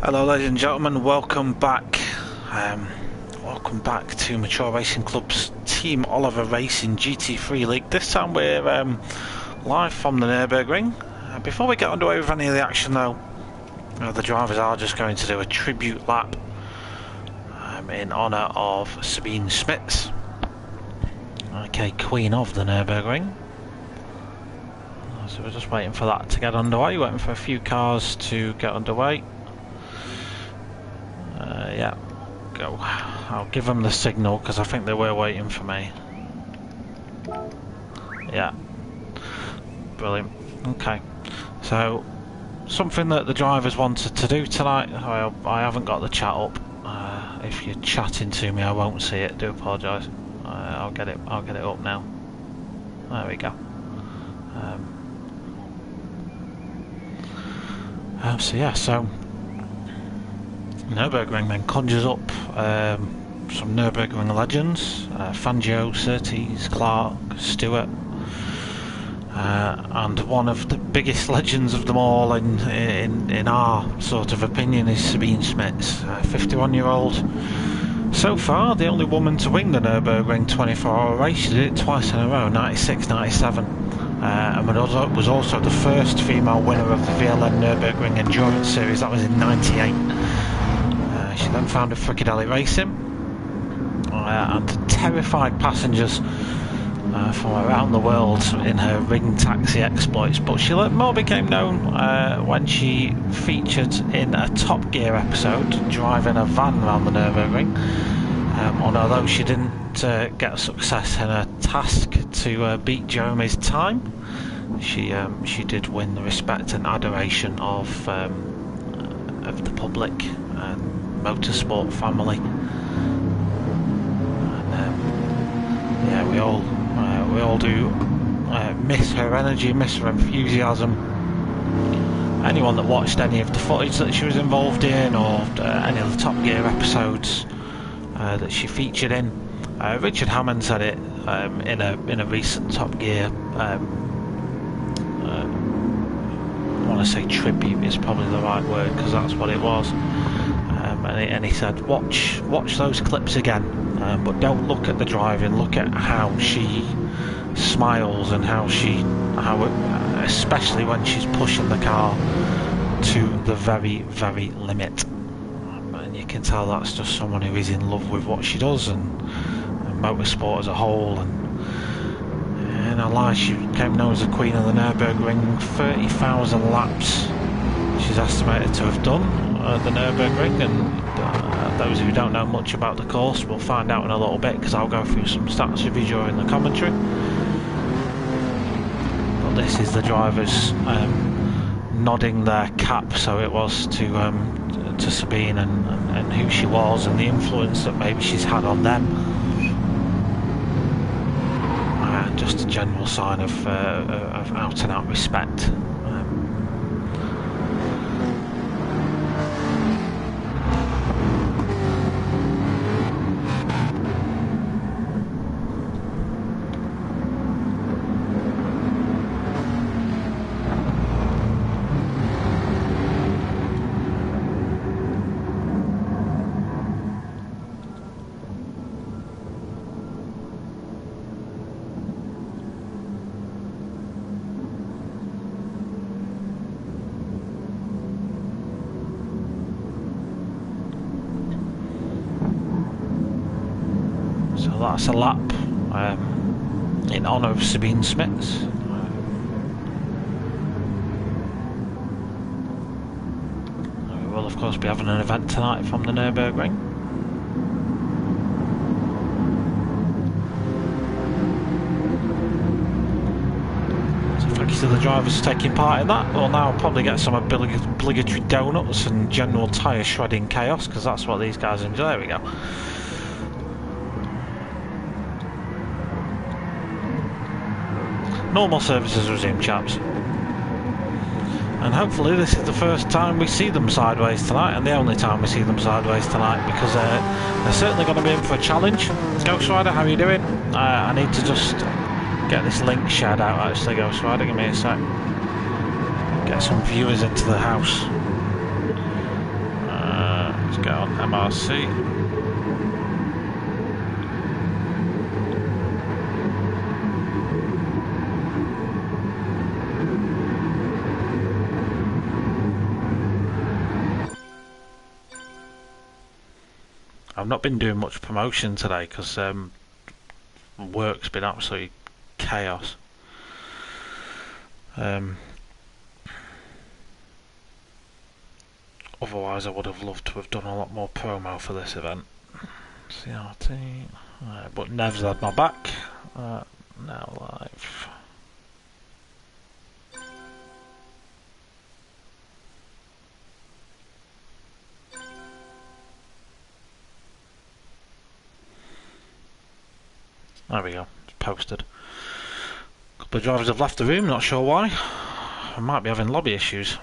Hello ladies and gentlemen, welcome back. Welcome back to Mature Racing Club's Team Oliver Racing GT3 League. This time we're live from the Nurburgring. Before we get underway with any of the action though, the drivers are just going to do a tribute lap in honour of Sabine Smits, okay, Queen of the Nurburgring. So we're just waiting for that to get underway, waiting for a few cars to get underway. Yeah, go. I'll give them the signal because I think they were waiting for me. Yeah, brilliant. Okay, so something that the drivers wanted to do tonight. I haven't got the chat up. If you're chatting to me, I won't see it. Do apologise. I'll get it up now. There we go. So yeah, so Nurburgring then conjures up some Nurburgring legends, Fangio, Surtees, Clark, Stewart, and one of the biggest legends of them all in our sort of opinion is Sabine Smits, 51-year-old. So far the only woman to win the Nurburgring 24-hour race. She did it twice in a row, 96, 97. And was also the first female winner of the VLN Nurburgring Endurance Series. That was in 98. She then founded Frickadelli Racing and terrified passengers from around the world in her ring taxi exploits. But she more became known when she featured in a Top Gear episode driving a van around the Nurburgring. And although she didn't get success in a task to beat Jeremy's time, she did win the respect and adoration of the public and motorsport family. And, yeah, we all do miss her energy, miss her enthusiasm. Anyone that watched any of the footage that she was involved in, or any of the Top Gear episodes that she featured in, Richard Hammond said it in a recent Top Gear. I want to say tribute is probably the right word because that's what it was. And he said, watch those clips again, but don't look at the driving. Look at how she smiles and how especially when she's pushing the car to the very, very limit. And you can tell that's just someone who is in love with what she does and motorsport as a whole. And in her life, she became known as the Queen of the Nurburgring. 30,000 laps she's estimated to have done at the Nurburgring, and those who don't know much about the course will find out in a little bit because I'll go through some stats with you during the commentary. But this is the drivers nodding their cap, so it was to Sabine and who she was and the influence that maybe she's had on them. Just a general sign of out and out respect. That's a lap in honour of Sabine Smits. We will of course be having an event tonight from the Nurburgring. So thank you to the drivers taking part in that. We'll now probably get some obligatory donuts and general tyre shredding chaos because that's what these guys enjoy. There we go. Normal services resume, chaps. And hopefully this is the first time we see them sideways tonight, and the only time we see them sideways tonight, because they're certainly going to be in for a challenge. Ghost Rider, how are you doing? I need to just get this link shared out actually, Ghost Rider, give me a sec. Get some viewers into the house. Let's go on MRC. I've not been doing much promotion today because work's been absolutely chaos. Otherwise I would have loved to have done a lot more promo for this event. CRT, but Nev's had my back. Now live. There we go, it's posted. A couple of drivers have left the room, not sure why. I might be having lobby issues.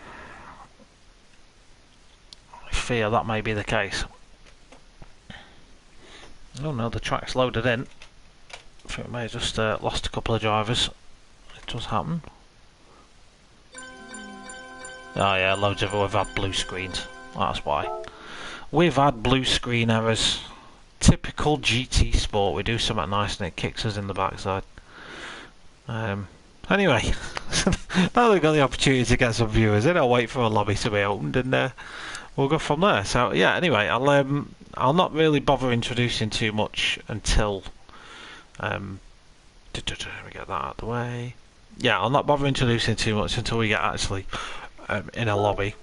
I fear that may be the case. Oh no, the track's loaded in. I think we may have just lost a couple of drivers. It does happen. Oh yeah, loads of we've had blue screens. That's why. We've had blue screen errors. Typical GT sport. We do something nice and it kicks us in the backside. Anyway, now we've got the opportunity to get some viewers in, I'll wait for a lobby to be opened and we'll go from there. So yeah, anyway, I'll not really bother introducing too much until let me get that out of the way. Yeah, I'll not bother introducing too much until we get actually in a lobby.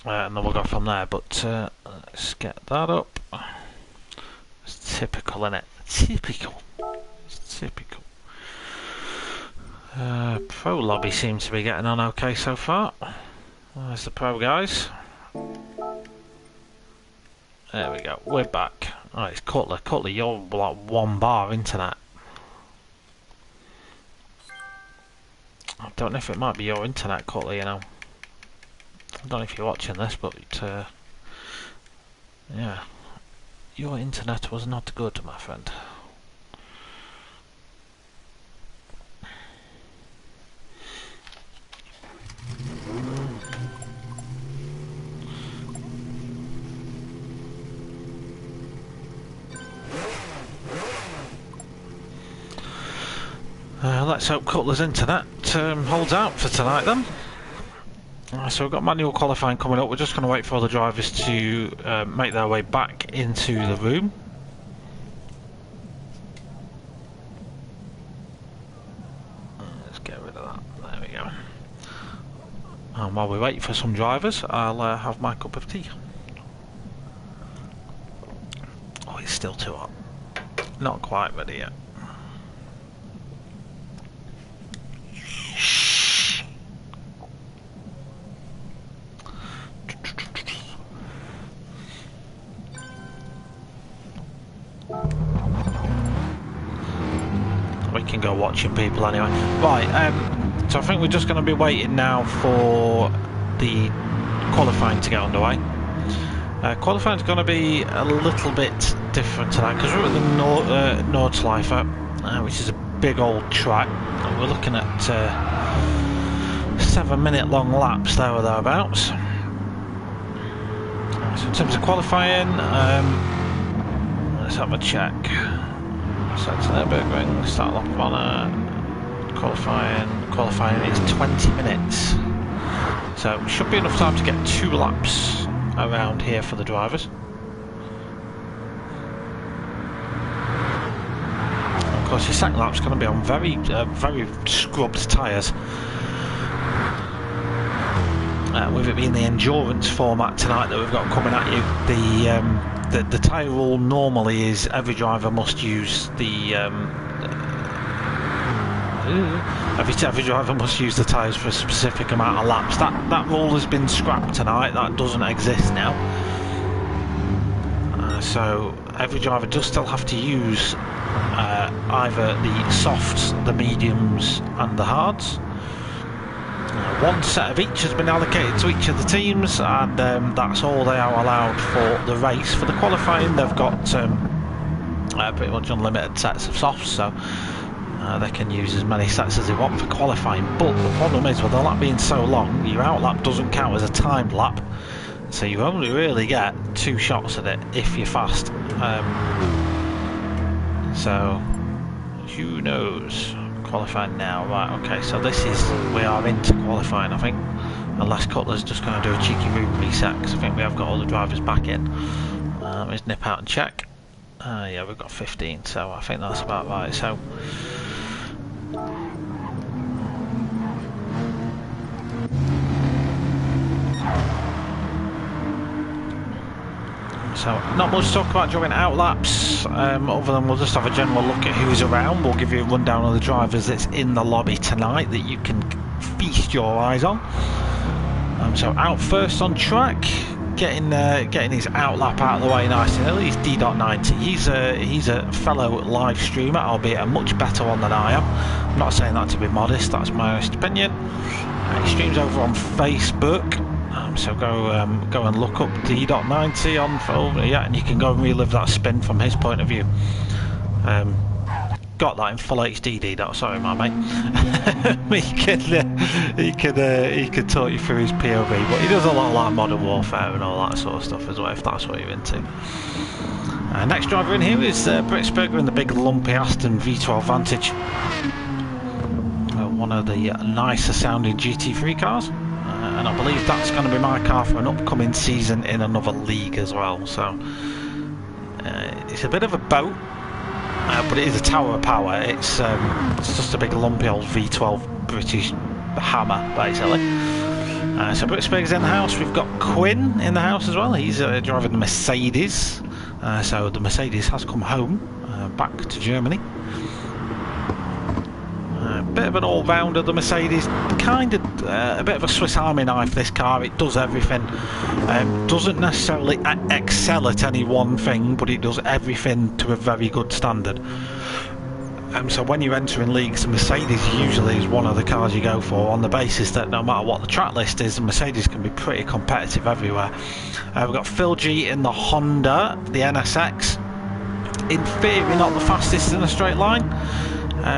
And then we'll go from there, but let's get that up. It's typical, innit? Typical. It's typical. Pro lobby seems to be getting on okay so far. There's the pro guys. There we go, we're back. Oh, it's Cutler. Cutler, you're like 1 bar internet. I don't know if it might be your internet, Cutler, you know. I don't know if you're watching this, but yeah, your internet was not good, my friend. Let's hope Cutler's internet holds out for tonight then. So we've got manual qualifying coming up. We're just going to wait for all the drivers to make their way back into the room. Let's get rid of that. There we go. And while we wait for some drivers, I'll have my cup of tea. Oh, it's still too hot. Not quite ready yet. We can go watching people anyway. Right, so I think we're just going to be waiting now for the qualifying to get underway. Qualifying is going to be a little bit different tonight because we're at the Nordschleife, which is a big old track. And we're looking at 7-minute long laps there or thereabouts. So in terms of qualifying, let's have a check. So it's Nurburgring, start lap on qualifying is 20 minutes. So should be enough time to get 2 laps around here for the drivers. And of course your second lap's going to be on very scrubbed tyres. With it being the endurance format tonight that we've got coming at you, the tyre rule normally is every driver must use the every driver must use the tyres for a specific amount of laps. That rule has been scrapped tonight. That doesn't exist now. So every driver does still have to use either the softs, the mediums, and the hards. 1 set of each has been allocated to each of the teams, and that's all they are allowed for the race. For the qualifying, they've got pretty much unlimited sets of softs, so They can use as many sets as they want for qualifying, but the problem is with the lap being so long, your out lap doesn't count as a timed lap, so you only really get 2 shots at it if you're fast. So who knows? Qualifying now, right? Okay, so we are into qualifying, I think, unless Cutler's just going to do a cheeky room reset, because I think we have got all the drivers back in. Let's nip out and check. Yeah, we've got 15, so I think that's about right. So not much to talk about during out laps, other than we'll just have a general look at who's around. We'll give you a rundown of the drivers that's in the lobby tonight that you can feast your eyes on. So out first on track, getting his out lap out of the way nice and early, he's D4TC. He's a fellow live streamer, albeit a much better one than I am. I'm not saying that to be modest, that's my honest opinion. He streams over on Facebook. So go and look up D4TC on film, yeah, and you can go and relive that spin from his point of view. Got that in full HD, D4. Sorry, my mate. he could talk you through his POV, but he does a lot of like Modern Warfare and all that sort of stuff as well, if that's what you're into. Next driver in here is Britsberger in the big lumpy Aston V12 Vantage. One of the nicer sounding GT3 cars. And I believe that's going to be my car for an upcoming season in another league as well. So it's a bit of a boat, but it is a tower of power. It's just a big lumpy old V12 British hammer, basically. So Britsberger's in the house. We've got Quinn in the house as well. He's driving the Mercedes. So the Mercedes has come home, back to Germany. Bit of an all-rounder, the Mercedes, kind of a bit of a Swiss Army knife, this car. It does everything, doesn't necessarily excel at any one thing, but it does everything to a very good standard. So when you're entering leagues, the Mercedes usually is one of the cars you go for, on the basis that no matter what the track list is, the Mercedes can be pretty competitive everywhere. We've got Phil G in the Honda, the NSX. In theory not the fastest in a straight line,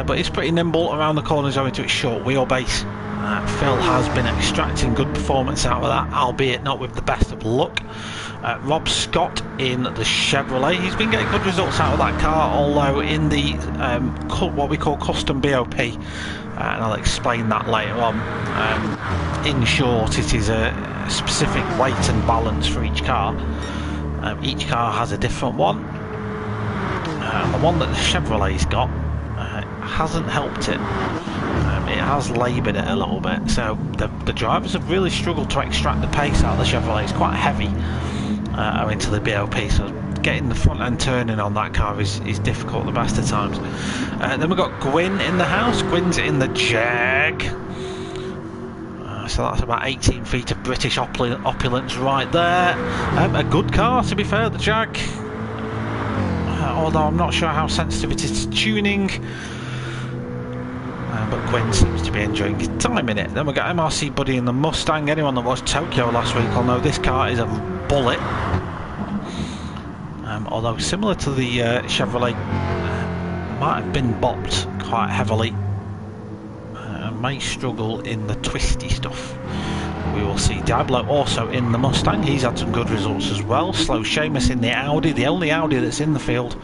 but it's pretty nimble around the corners owing to its short wheelbase. Phil has been extracting good performance out of that, albeit not with the best of luck. Rob Scott in the Chevrolet, he's been getting good results out of that car, although in the what we call custom BOP, and I'll explain that later on. In short, it is a specific weight and balance for each car. Each car has a different one. The one that the Chevrolet's got hasn't helped it. It has laboured it a little bit, so the drivers have really struggled to extract the pace out of the Chevrolet. It's quite heavy into the BOP, so getting the front end turning on that car is difficult the best of times. Then we've got Gwyn in the house. Gwyn's in the Jag. So that's about 18 feet of British opulence right there. A good car, to be fair, the Jag. Although I'm not sure how sensitive it is to tuning. But Gwyn seems to be enjoying his time in it. Then we've got MRC Buddy in the Mustang. Anyone that watched Tokyo last week will know this car is a bullet. Although similar to the Chevrolet, might have been bopped quite heavily. May struggle in the twisty stuff. We will see. Diablo also in the Mustang. He's had some good results as well. Slow Seamus in the Audi, the only Audi that's in the field.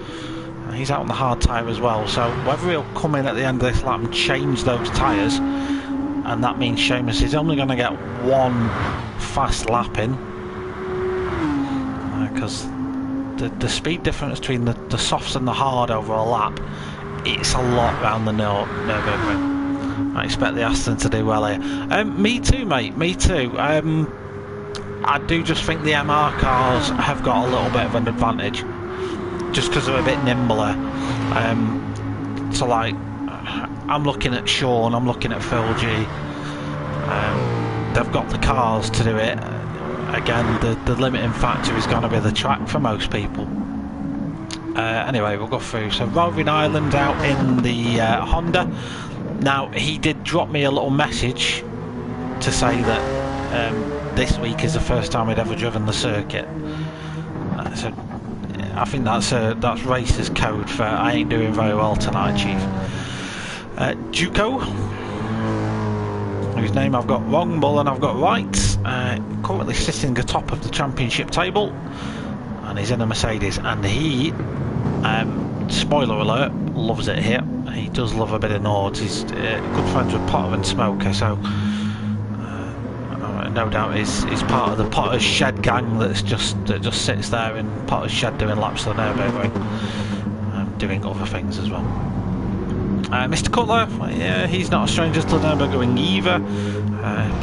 He's out on the hard tyre as well, so whether he'll come in at the end of this lap and change those tyres, and that means Seamus is only going to get one fast lap in, because the speed difference between the softs and the hard over a lap, it's a lot round the Nurburgring. I expect the Aston to do well here. Me too, mate, me too. I do just think the MR cars have got a little bit of an advantage, just because they're a bit nimbler. So like, I'm looking at Sean, I'm looking at Phil G. They've got the cars to do it. Again, the limiting factor is going to be the track for most people. Anyway, we'll go through. So Roving Island out in the Honda. Now, he did drop me a little message to say that this week is the first time he'd ever driven the circuit. So I think that's racer's code for I ain't doing very well tonight, Chief. Duco, whose name I've got wrong more than I've got right, currently sitting atop of the championship table, and he's in a Mercedes, and he, spoiler alert, loves it here. He does love a bit of Nords. He's good friends with Potter and Smoker, so no doubt he's part of the Potter's Shed gang that just sits there in Potter's Shed doing laps of the Nurburgring, doing other things as well. Mr. Cutler, yeah, he's not a stranger to the Nurburgring either.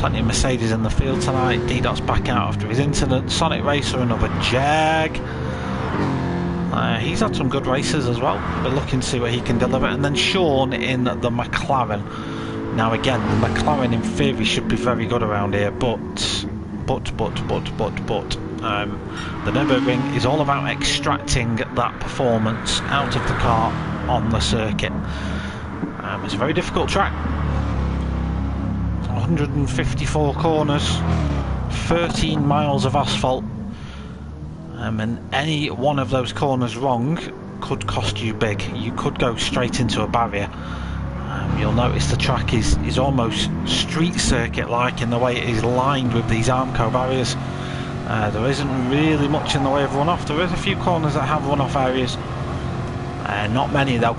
Plenty of Mercedes in the field tonight. D-Dot's back out after his incident. Sonic Racer, another Jag. He's had some good races as well. We're looking to see what he can deliver. And then Sean in the McLaren. Now again, the McLaren in theory should be very good around here, but the Nurburgring is all about extracting that performance out of the car on the circuit. It's a very difficult track. 154 corners, 13 miles of asphalt, and any one of those corners wrong could cost you big. You could go straight into a barrier. You'll notice the track is almost street circuit like in the way it is lined with these Armco barriers. There isn't really much in the way of runoff. There is a few corners that have runoff areas, not many though.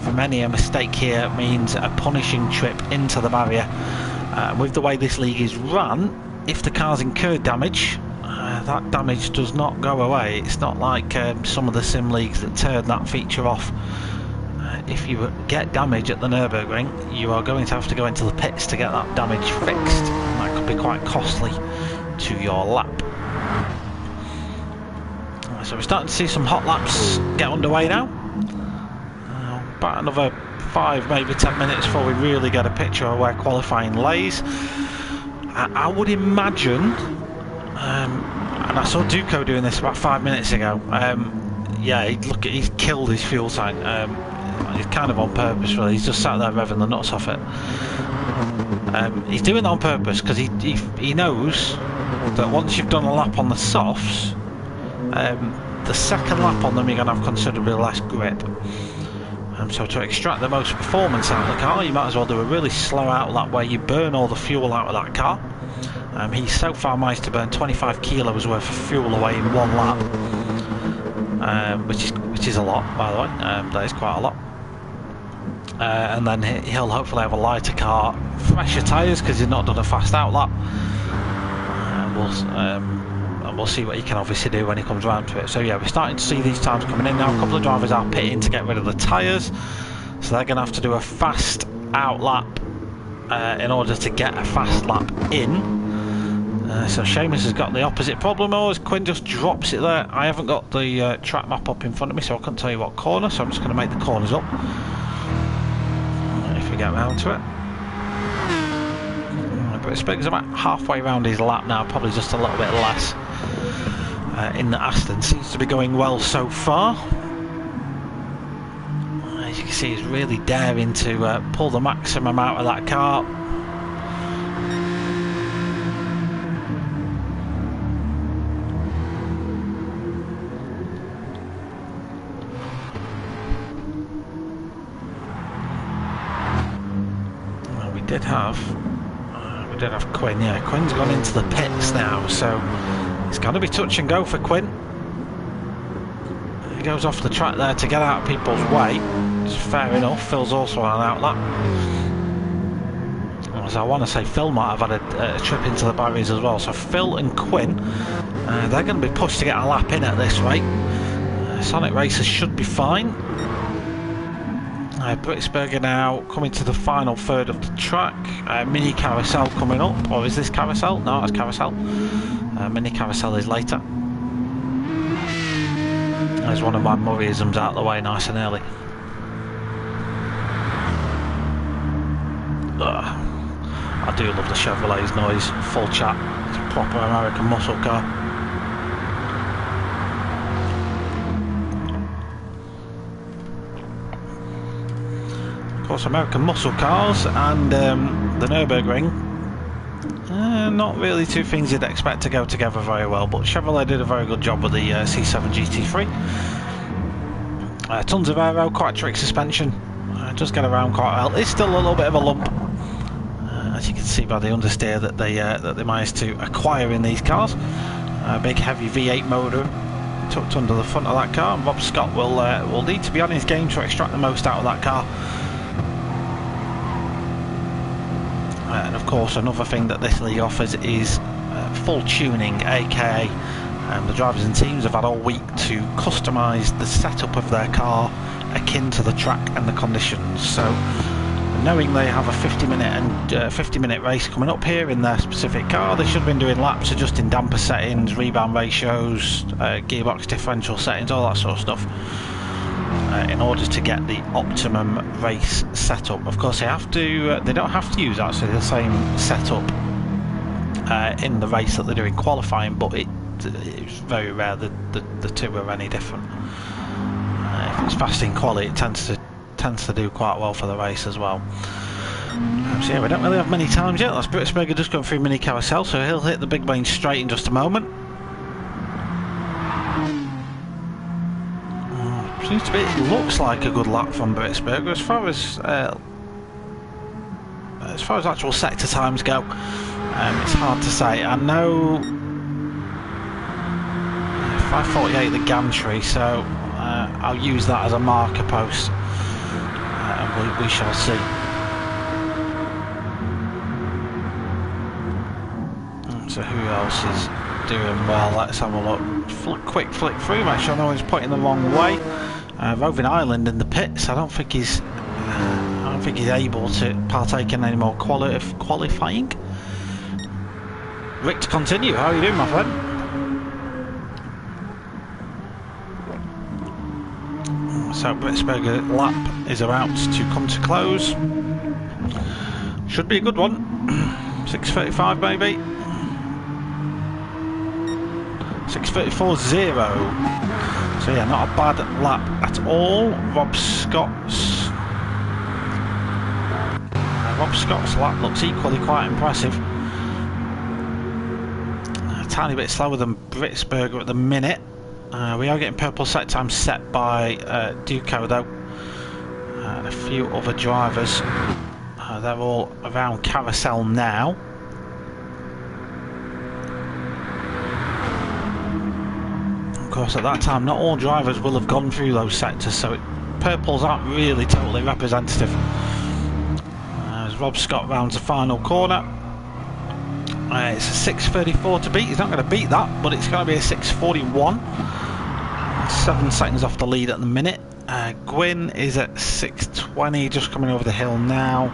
For many, a mistake here means a punishing trip into the barrier. With the way this league is run, if the car's incurred damage, that damage does not go away. It's not like some of the sim leagues that turn that feature off. If you get damage at the Nurburgring, you are going to have to go into the pits to get that damage fixed, and that could be quite costly to your lap. So we're starting to see some hot laps get underway now. About another 5, maybe 10 minutes before we really get a picture of where qualifying lays. I would imagine, and I saw Duco doing this about 5 minutes ago. Yeah, he's killed his fuel tank. He's kind of on purpose, really. He's just sat there revving the nuts off it. He's doing that on purpose because he knows that once you've done a lap on the softs, the second lap on them you're going to have considerably less grip. So to extract the most performance out of the car, you might as well do a really slow out lap where you burn all the fuel out of that car. He's so far managed to burn 25 kilos worth of fuel away in one lap, which is a lot, by the way. That is quite a lot. And then he'll hopefully have a lighter car, fresher tyres because he's not done a fast out lap. And we'll see what he can obviously do when he comes around to it. So yeah, we're starting to see these times coming in now. A couple of drivers are pitting to get rid of the tyres, so they're going to have to do a fast out lap in order to get a fast lap in. So Seamus has got the opposite problem, or as Quinn just drops it there. I haven't got the track map up in front of me, so I can't tell you what corner, so I'm just going to make the corners up if we get around to it. But Spig's about halfway around his lap now, probably just a little bit less. In the Aston seems to be going well so far. As you can see, he's really daring to pull the maximum out of that car. Well, we did have Quinn. Yeah, Quinn's gone into the pits now, so it's going to be touch and go for Quinn. He goes off the track there to get out of people's way. It's fair enough. Phil's also on an out lap. As I want to say, Phil might have had a trip into the barriers as well. So Phil and Quinn, they're going to be pushed to get a lap in at this rate. Sonic Racer should be fine. Britsberger now coming to the final third of the track. Mini Carousel coming up, or is this Carousel? No, it's Carousel. Mini Carousel is later. There's one of my Murrayisms out of the way nice and early. I do love the Chevrolet's noise, full chat. It's a proper American muscle car. Of course, American muscle cars and the Nurburgring, not really two things you'd expect to go together very well, but Chevrolet did a very good job with the C7 GT3. Tons of aero, quite trick suspension, Does get around quite well. It's still a little bit of a lump, as you can see by the understeer that they managed to acquire in these cars. A big heavy V8 motor tucked under the front of that car, and Rob Scott will need to be on his game to extract the most out of that car. And of course, another thing that this league offers is full tuning, aka the drivers and teams have had all week to customise the setup of their car akin to the track and the conditions. So knowing they have a 50-minute race coming up here in their specific car, they should have been doing laps, adjusting damper settings, rebound ratios, gearbox differential settings, all that sort of stuff, in order to get the optimum race setup. Of course, they don't have to use actually the same setup in the race that they do in qualifying, but it's very rare that the two are any different. If it's fast in quality, it tends to do quite well for the race as well. So yeah, we don't really have many times yet. That's Britsberger just going through mini carousel, so he'll hit the big main straight in just a moment. Seems to be, it looks like a good lap from Britsberger as far as actual sector times go. It's hard to say. I know 5:48 the gantry, so I'll use that as a marker post, and we shall see. So who else is doing well? Let's have a look. Quick flick through, make sure no one's pointing the wrong way. Roving Island in the pits. I don't think he's able to partake in any more qualifying. Rick, to continue. How are you doing, my friend? So Britsberger lap is about to come to close. Should be a good one. 6:35 maybe. 6:34.0. So yeah, not a bad lap at all. Rob Scott's lap looks equally quite impressive. A tiny bit slower than Britsberger at the minute. We are getting purple set time set by Duco though, and a few other drivers. They're all around carousel now. Of course, at that time, not all drivers will have gone through those sectors, so purples aren't really totally representative. As Rob Scott rounds the final corner, it's a 6:34 to beat. He's not going to beat that, but it's going to be a 6:41. 7 seconds off the lead at the minute. Gwyn is at 6:20, just coming over the hill now.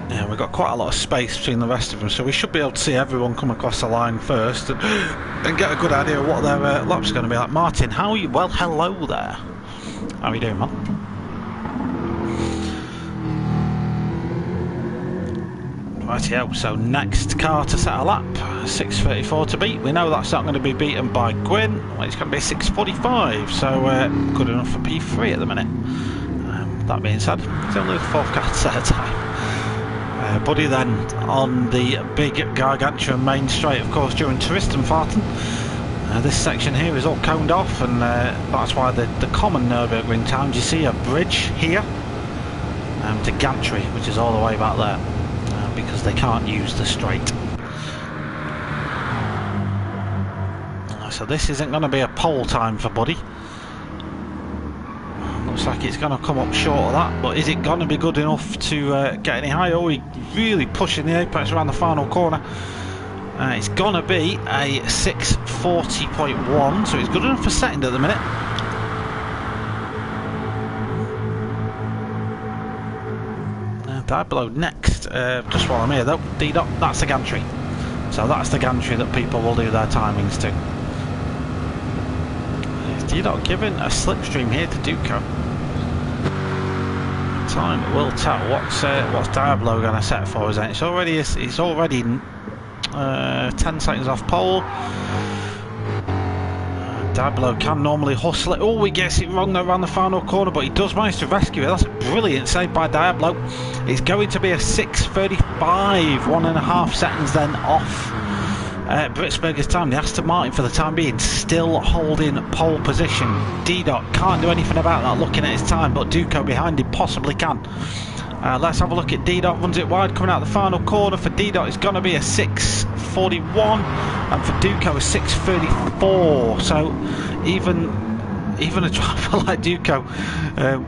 Yeah, we've got quite a lot of space between the rest of them, so we should be able to see everyone come across the line first and get a good idea of what their lap's going to be like. Martin, how are you? Well, hello there. How are you doing, man? Rightio, so next car to set a lap, 6:34 to beat. We know that's not going to be beaten by Gwyn. Well, it's going to be 6:45, so good enough for P3 at the minute. That being said, it's only the 4th car to set a time. Buddy then on the big gargantuan main straight, of course, during Touristenfahrten. This section here is all coned off, and that's why the common Nurburgring times, you see a bridge here to Gantry, which is all the way back there, because they can't use the straight. So this isn't going to be a pole time for Buddy. Looks like it's going to come up short of that, but is it going to be good enough to get any higher? Oh, he's really pushing the apex around the final corner. It's going to be a 6:40.1, so it's good enough for second at the minute. Dive below next, just while I'm here though. D-Dot, that's the gantry. So that's the gantry that people will do their timings to. Is D-Dot giving a slipstream here to Duco? Time will tell. What's Diablo going to set for us then? It's already 10 seconds off pole. Diablo can normally hustle it. Oh, he gets it wrong around the final corner, but he does manage to rescue it. That's a brilliant save by Diablo. It's going to be a 6:35, 1.5 seconds then off Britsberger's time. The Aston Martin for the time being still holding pole position. D-Dot can't do anything about that looking at his time, but Duco behind him possibly can. Let's have a look at D-Dot. Runs it wide coming out the final corner. For D-Dot it's going to be a 6:41 and for Duco a 6:34. So even a driver like Duco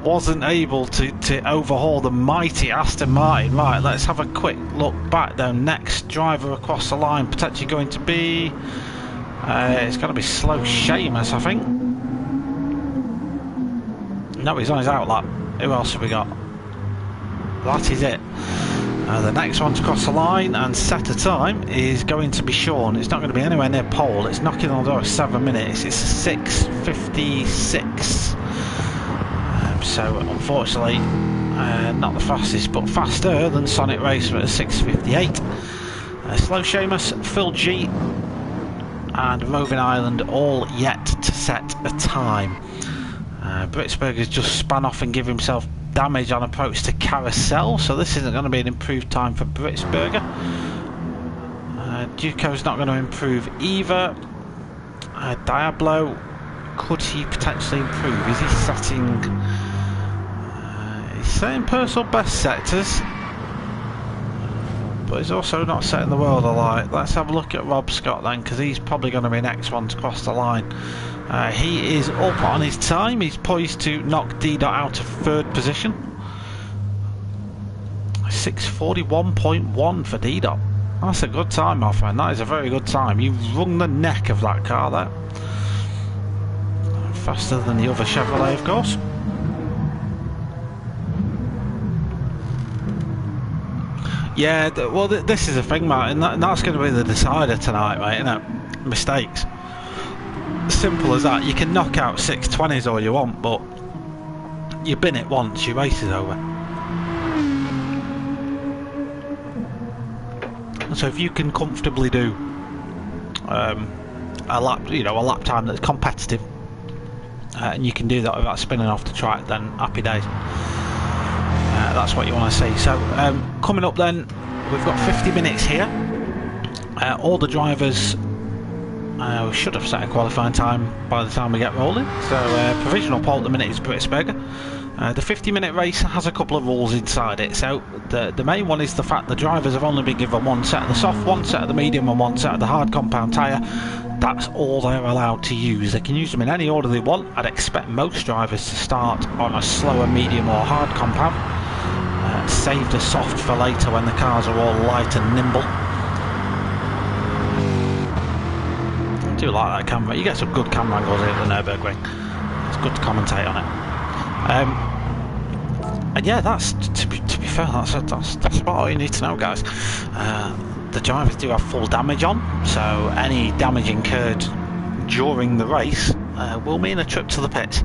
wasn't able to overhaul the mighty Aston Martin. Right, let's have a quick look back down. Next driver across the line potentially going to be it's going to be Slow Seamus, I think. No, he's on his outlap. Who else have we got? That is it. The next one to cross the line and set a time is going to be Sean. It's not going to be anywhere near pole. It's knocking on the door of 7 minutes. It's 6:56. So unfortunately, not the fastest, but faster than Sonic Racer at 6:58. Slow Seamus, Phil G, and Roving Island all yet to set a time. Britsberger's just span off and give himself damage on approach to Carousel, so this isn't going to be an improved time for Britsberger. Duco's not going to improve either. Diablo, could he potentially improve? Is he setting he's setting personal best sectors, but he's also not setting the world alight. Let's have a look at Rob Scott then, because he's probably going to be next one to cross the line. He is up on his time. He's poised to knock D-Dot out of third position. 6:41.1 for D-Dot. That's a good time, my friend. That is a very good time. You've wrung the neck of that car there. Faster than the other Chevrolet, of course. Yeah, well, this is the thing, Martin. That's going to be the decider tonight, right? Isn't it? Mistakes. Simple as that. You can knock out 620s all you want, but you bin it once, your race is over. So if you can comfortably do a lap time that's competitive, and you can do that without spinning off the track, then happy days. That's what you want to see. So coming up then, we've got 50 minutes here. All the drivers we should have set a qualifying time by the time we get rolling. So provisional pole at the minute is Britsberger. The 50-minute race has a couple of rules inside it. So the main one is the fact the drivers have only been given one set of the soft, one set of the medium and one set of the hard compound tyre. That's all they're allowed to use. They can use them in any order they want. I'd expect most drivers to start on a slower, medium or hard compound. Save the soft for later when the cars are all light and nimble. I do like that camera. You get some good camera angles here at the Nurburgring. It's good to commentate on it. And yeah, that's to be fair, that's about all you need to know, guys. The drivers do have full damage on, so any damage incurred during the race will mean a trip to the pits,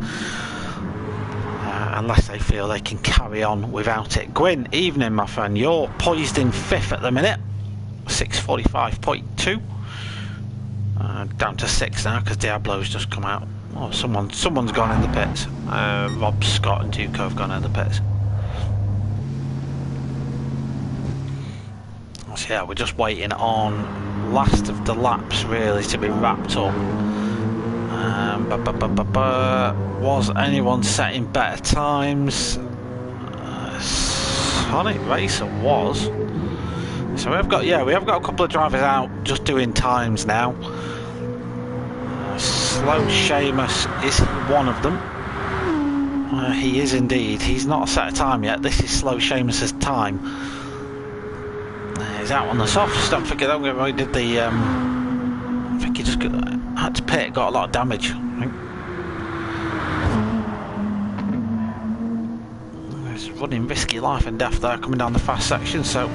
unless they feel they can carry on without it. Gwyn, evening, my friend. You're poised in 5th at the minute, 6:45.2. Down to 6 now because Diablo's just come out. Oh, someone's gone in the pits. Rob Scott and Duco have gone in the pits. So yeah, we're just waiting on last of the laps really to be wrapped up. Was anyone setting better times? Sonic Racer was. So we have got a couple of drivers out just doing times now. Slow Seamus is one of them. He is indeed. He's not set a time yet. This is Slow Seamus's time. He's out on the softs. Don't forget that we did the. I think he just had to pit. Got a lot of damage. I think. He's running risky life and death there, coming down the fast section. So.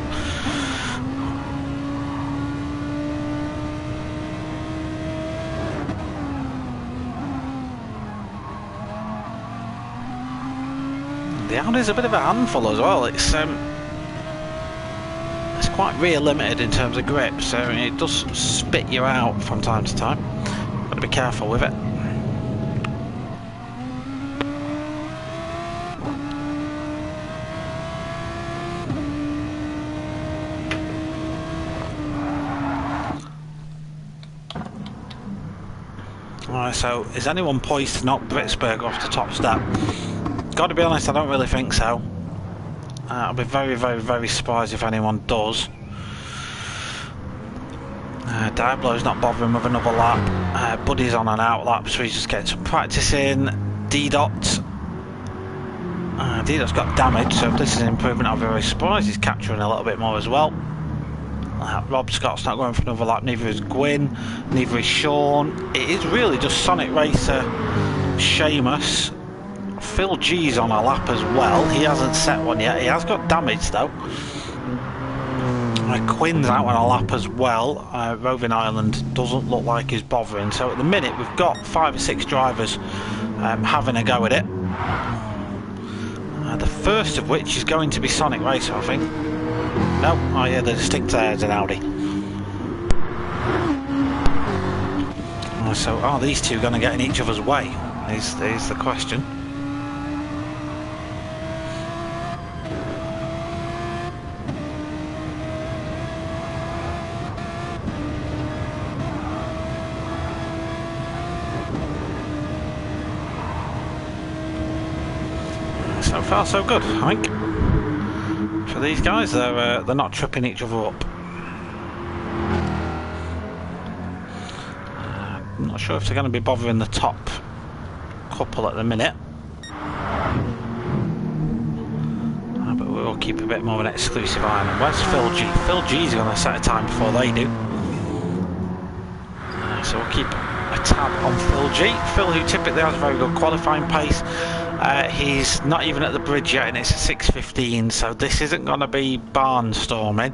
The Audi's a bit of a handful as well. It's quite rear limited in terms of grip, so it does spit you out from time to time. Got to be careful with it. So is anyone poised to knock Britsburg off the top step? Got to be honest, I don't really think so. I'll be very, very, very surprised if anyone does. Diablo's not bothering with another lap. Buddy's on an out lap, so he's just getting some practice in. D-Dot. D-Dot's got damage, so if this is an improvement, I'll be very surprised. He's capturing a little bit more as well. Rob Scott's not going for another lap, neither is Gwyn, neither is Sean. It is really just Sonic Racer, Seamus. Phil G's on a lap as well. He hasn't set one yet. He has got damage though. Quinn's out on a lap as well. Roving Island doesn't look like he's bothering. So at the minute we've got 5 or 6 drivers having a go at it. The first of which is going to be Sonic Racer, I think. No, oh yeah, the distinct there's an Audi. So are these two going to get in each other's way? Is the question. So far so good, I think. For these guys, they're not tripping each other up. I'm not sure if they're going to be bothering the top couple at the minute. But we'll keep a bit more of an exclusive eye on them. Where's Phil G? Phil G's going to set a time before they do. So we'll keep a tab on Phil G. Phil, who typically has a very good qualifying pace. He's not even at the bridge yet, and it's a 6:15, so this isn't going to be barnstorming.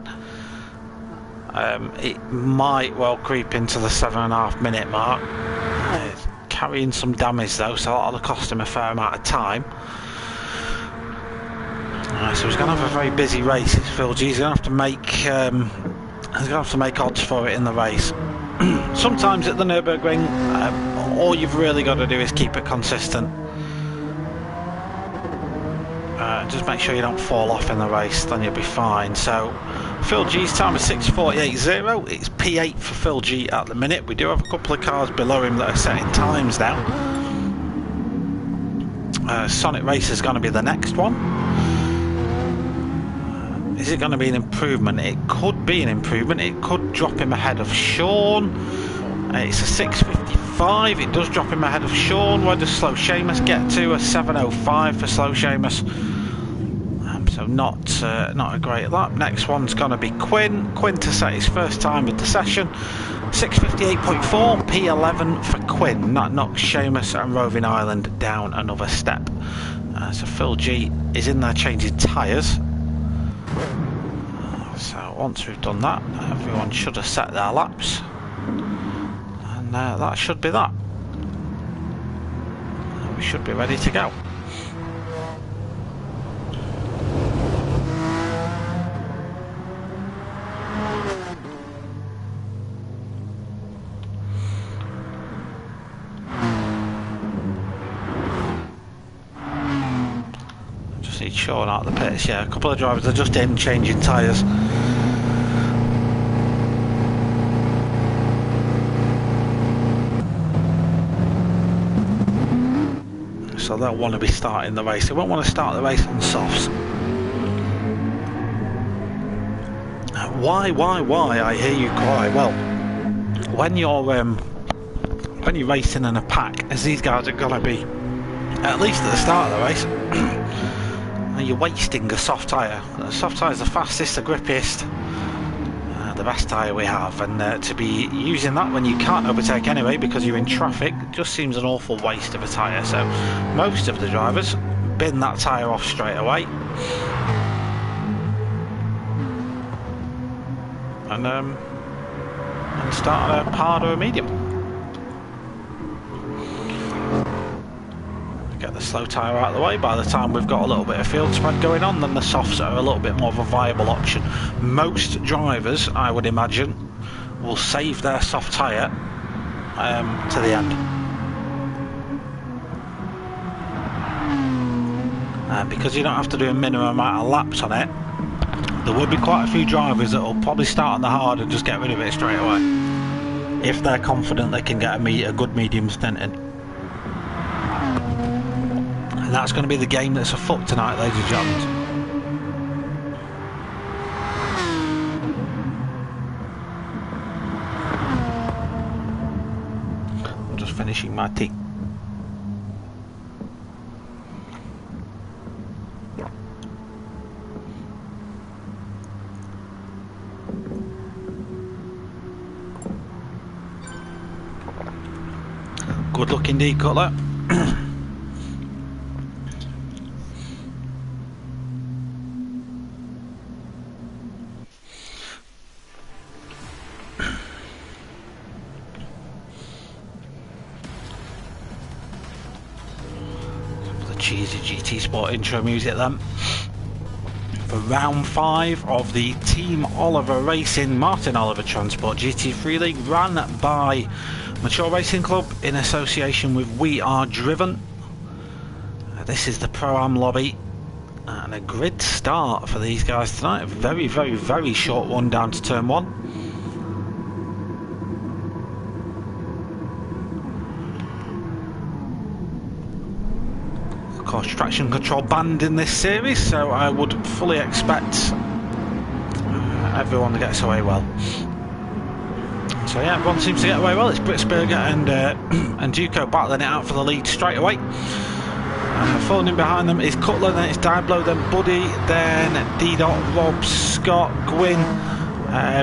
It might well creep into the 7.5 minute mark. Carrying some damage though, so that'll cost him a fair amount of time. So he's going to have a very busy race. Phil G. He's going to have to make odds for it in the race. Sometimes at the Nurburgring, all you've really got to do is keep it consistent. Just make sure you don't fall off in the race, then you'll be fine. So Phil G's time is 6:48.0. It's P8 for Phil G at the minute. We do have a couple of cars below him that are setting times now. Sonic Racer's going to be the next one. Is it going to be an improvement? It could be an improvement. It could drop him ahead of Sean. It's a 6:55. It does drop him ahead of Sean. Where does Slow Seamus get to? A 7:05 for Slow Seamus. So not a great lap. Next one's going to be Quinn. Quinn to set his first time of the session. 6:58.4. P11 for Quinn. That knocks Seamus and Roving Island down another step. So Phil G is in there changing tyres. So once we've done that, everyone should have set their laps. And that should be that. We should be ready to go. Just need Sean out of the pits. Yeah, a couple of drivers are just in changing tyres. So they'll want to be starting the race. They won't want to start the race on softs. Why? I hear you cry. Well, when you're racing in a pack, as these guys are going to be, at least at the start of the race, you're wasting a soft tyre. The soft tyre is the fastest, the grippiest, the best tyre we have, and to be using that when you can't overtake anyway because you're in traffic just seems an awful waste of a tyre. So most of the drivers bin that tyre off straight away and start a hard or a medium. Get the slow tyre out of the way. By the time we've got a little bit of field spread going on, then the softs are a little bit more of a viable option. Most drivers, I would imagine, will save their soft tyre to the end. Because you don't have to do a minimum amount of laps on it, there will be quite a few drivers that will probably start on the hard and just get rid of it straight away. if they're confident they can get a good medium stint in. And that's going to be the game that's afoot tonight, ladies and gentlemen. I'm just finishing my tea. Good luck indeed, Cutler. The cheesy GT Sport intro music then. For round 5 of the Team Oliver Racing Martin Oliver Transport GT3 League, run by Mature Racing Club in association with We Are Driven. This is the Pro-Am lobby and a grid start for these guys tonight. A very, very, very short one down to turn 1. Of course, traction control banned in this series, so I would fully expect everyone to get away well. So yeah, everyone seems to get away well. It's Britsberger and Duco battling it out for the lead straight away. Falling in behind them is Cutler, then it's Diablo, then Buddy, then D-Dot, Rob, Scott, Gwyn.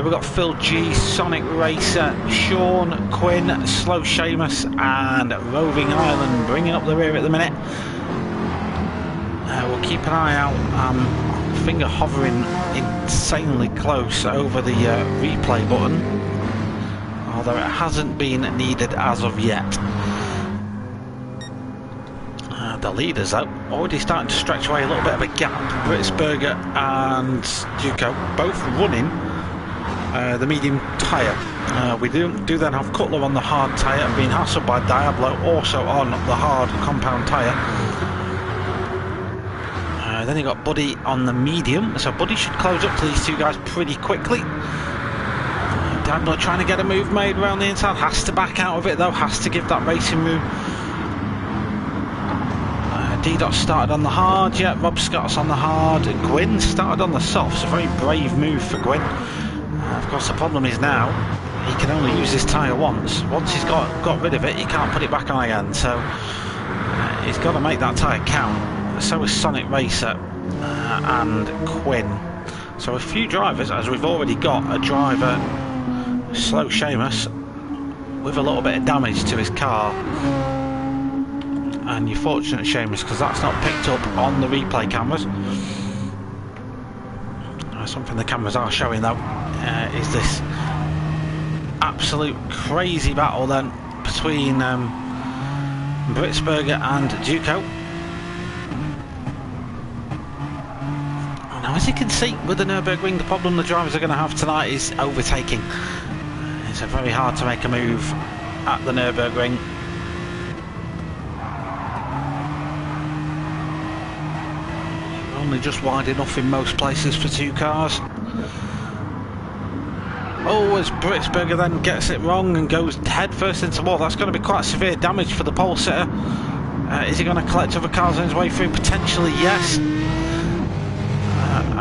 We've got Phil G, Sonic Racer, Sean, Quinn, Slow Seamus, and Roving Island bringing up the rear at the minute. We'll keep an eye out. Finger hovering insanely close over the replay button, although it hasn't been needed as of yet. The leaders though already starting to stretch away a little bit of a gap. Britsberger and Duco both running the medium tyre. We do then have Cutler on the hard tyre and being hassled by Diablo also on the hard compound tyre. Then you got Buddy on the medium, so Buddy should close up to these two guys pretty quickly. Diablo trying to get a move made around the inside, has to back out of it though, has to give that racing room. D-Dot started on the hard, yeah, Rob Scott's on the hard, Gwyn started on the soft, it's a very brave move for Gwyn. Of course the problem is now, he can only use this tyre once. Once he's got rid of it, he can't put it back on again, so he's got to make that tyre count. So is Sonic Racer and Quinn. So a few drivers, as we've already got a driver, Slow Seamus, with a little bit of damage to his car. And you're fortunate, Seamus, because that's not picked up on the replay cameras. Something the cameras are showing though is this absolute crazy battle then between Britsberger and Duco. Now, as you can see with the Nurburgring, the problem the drivers are going to have tonight is overtaking. It's very hard to make a move at the Nurburgring. Only just wide enough in most places for two cars. Oh, as Britsberger then gets it wrong and goes head first into the wall, that's going to be quite severe damage for the pole sitter. Is he going to collect other cars on his way through? Potentially, yes.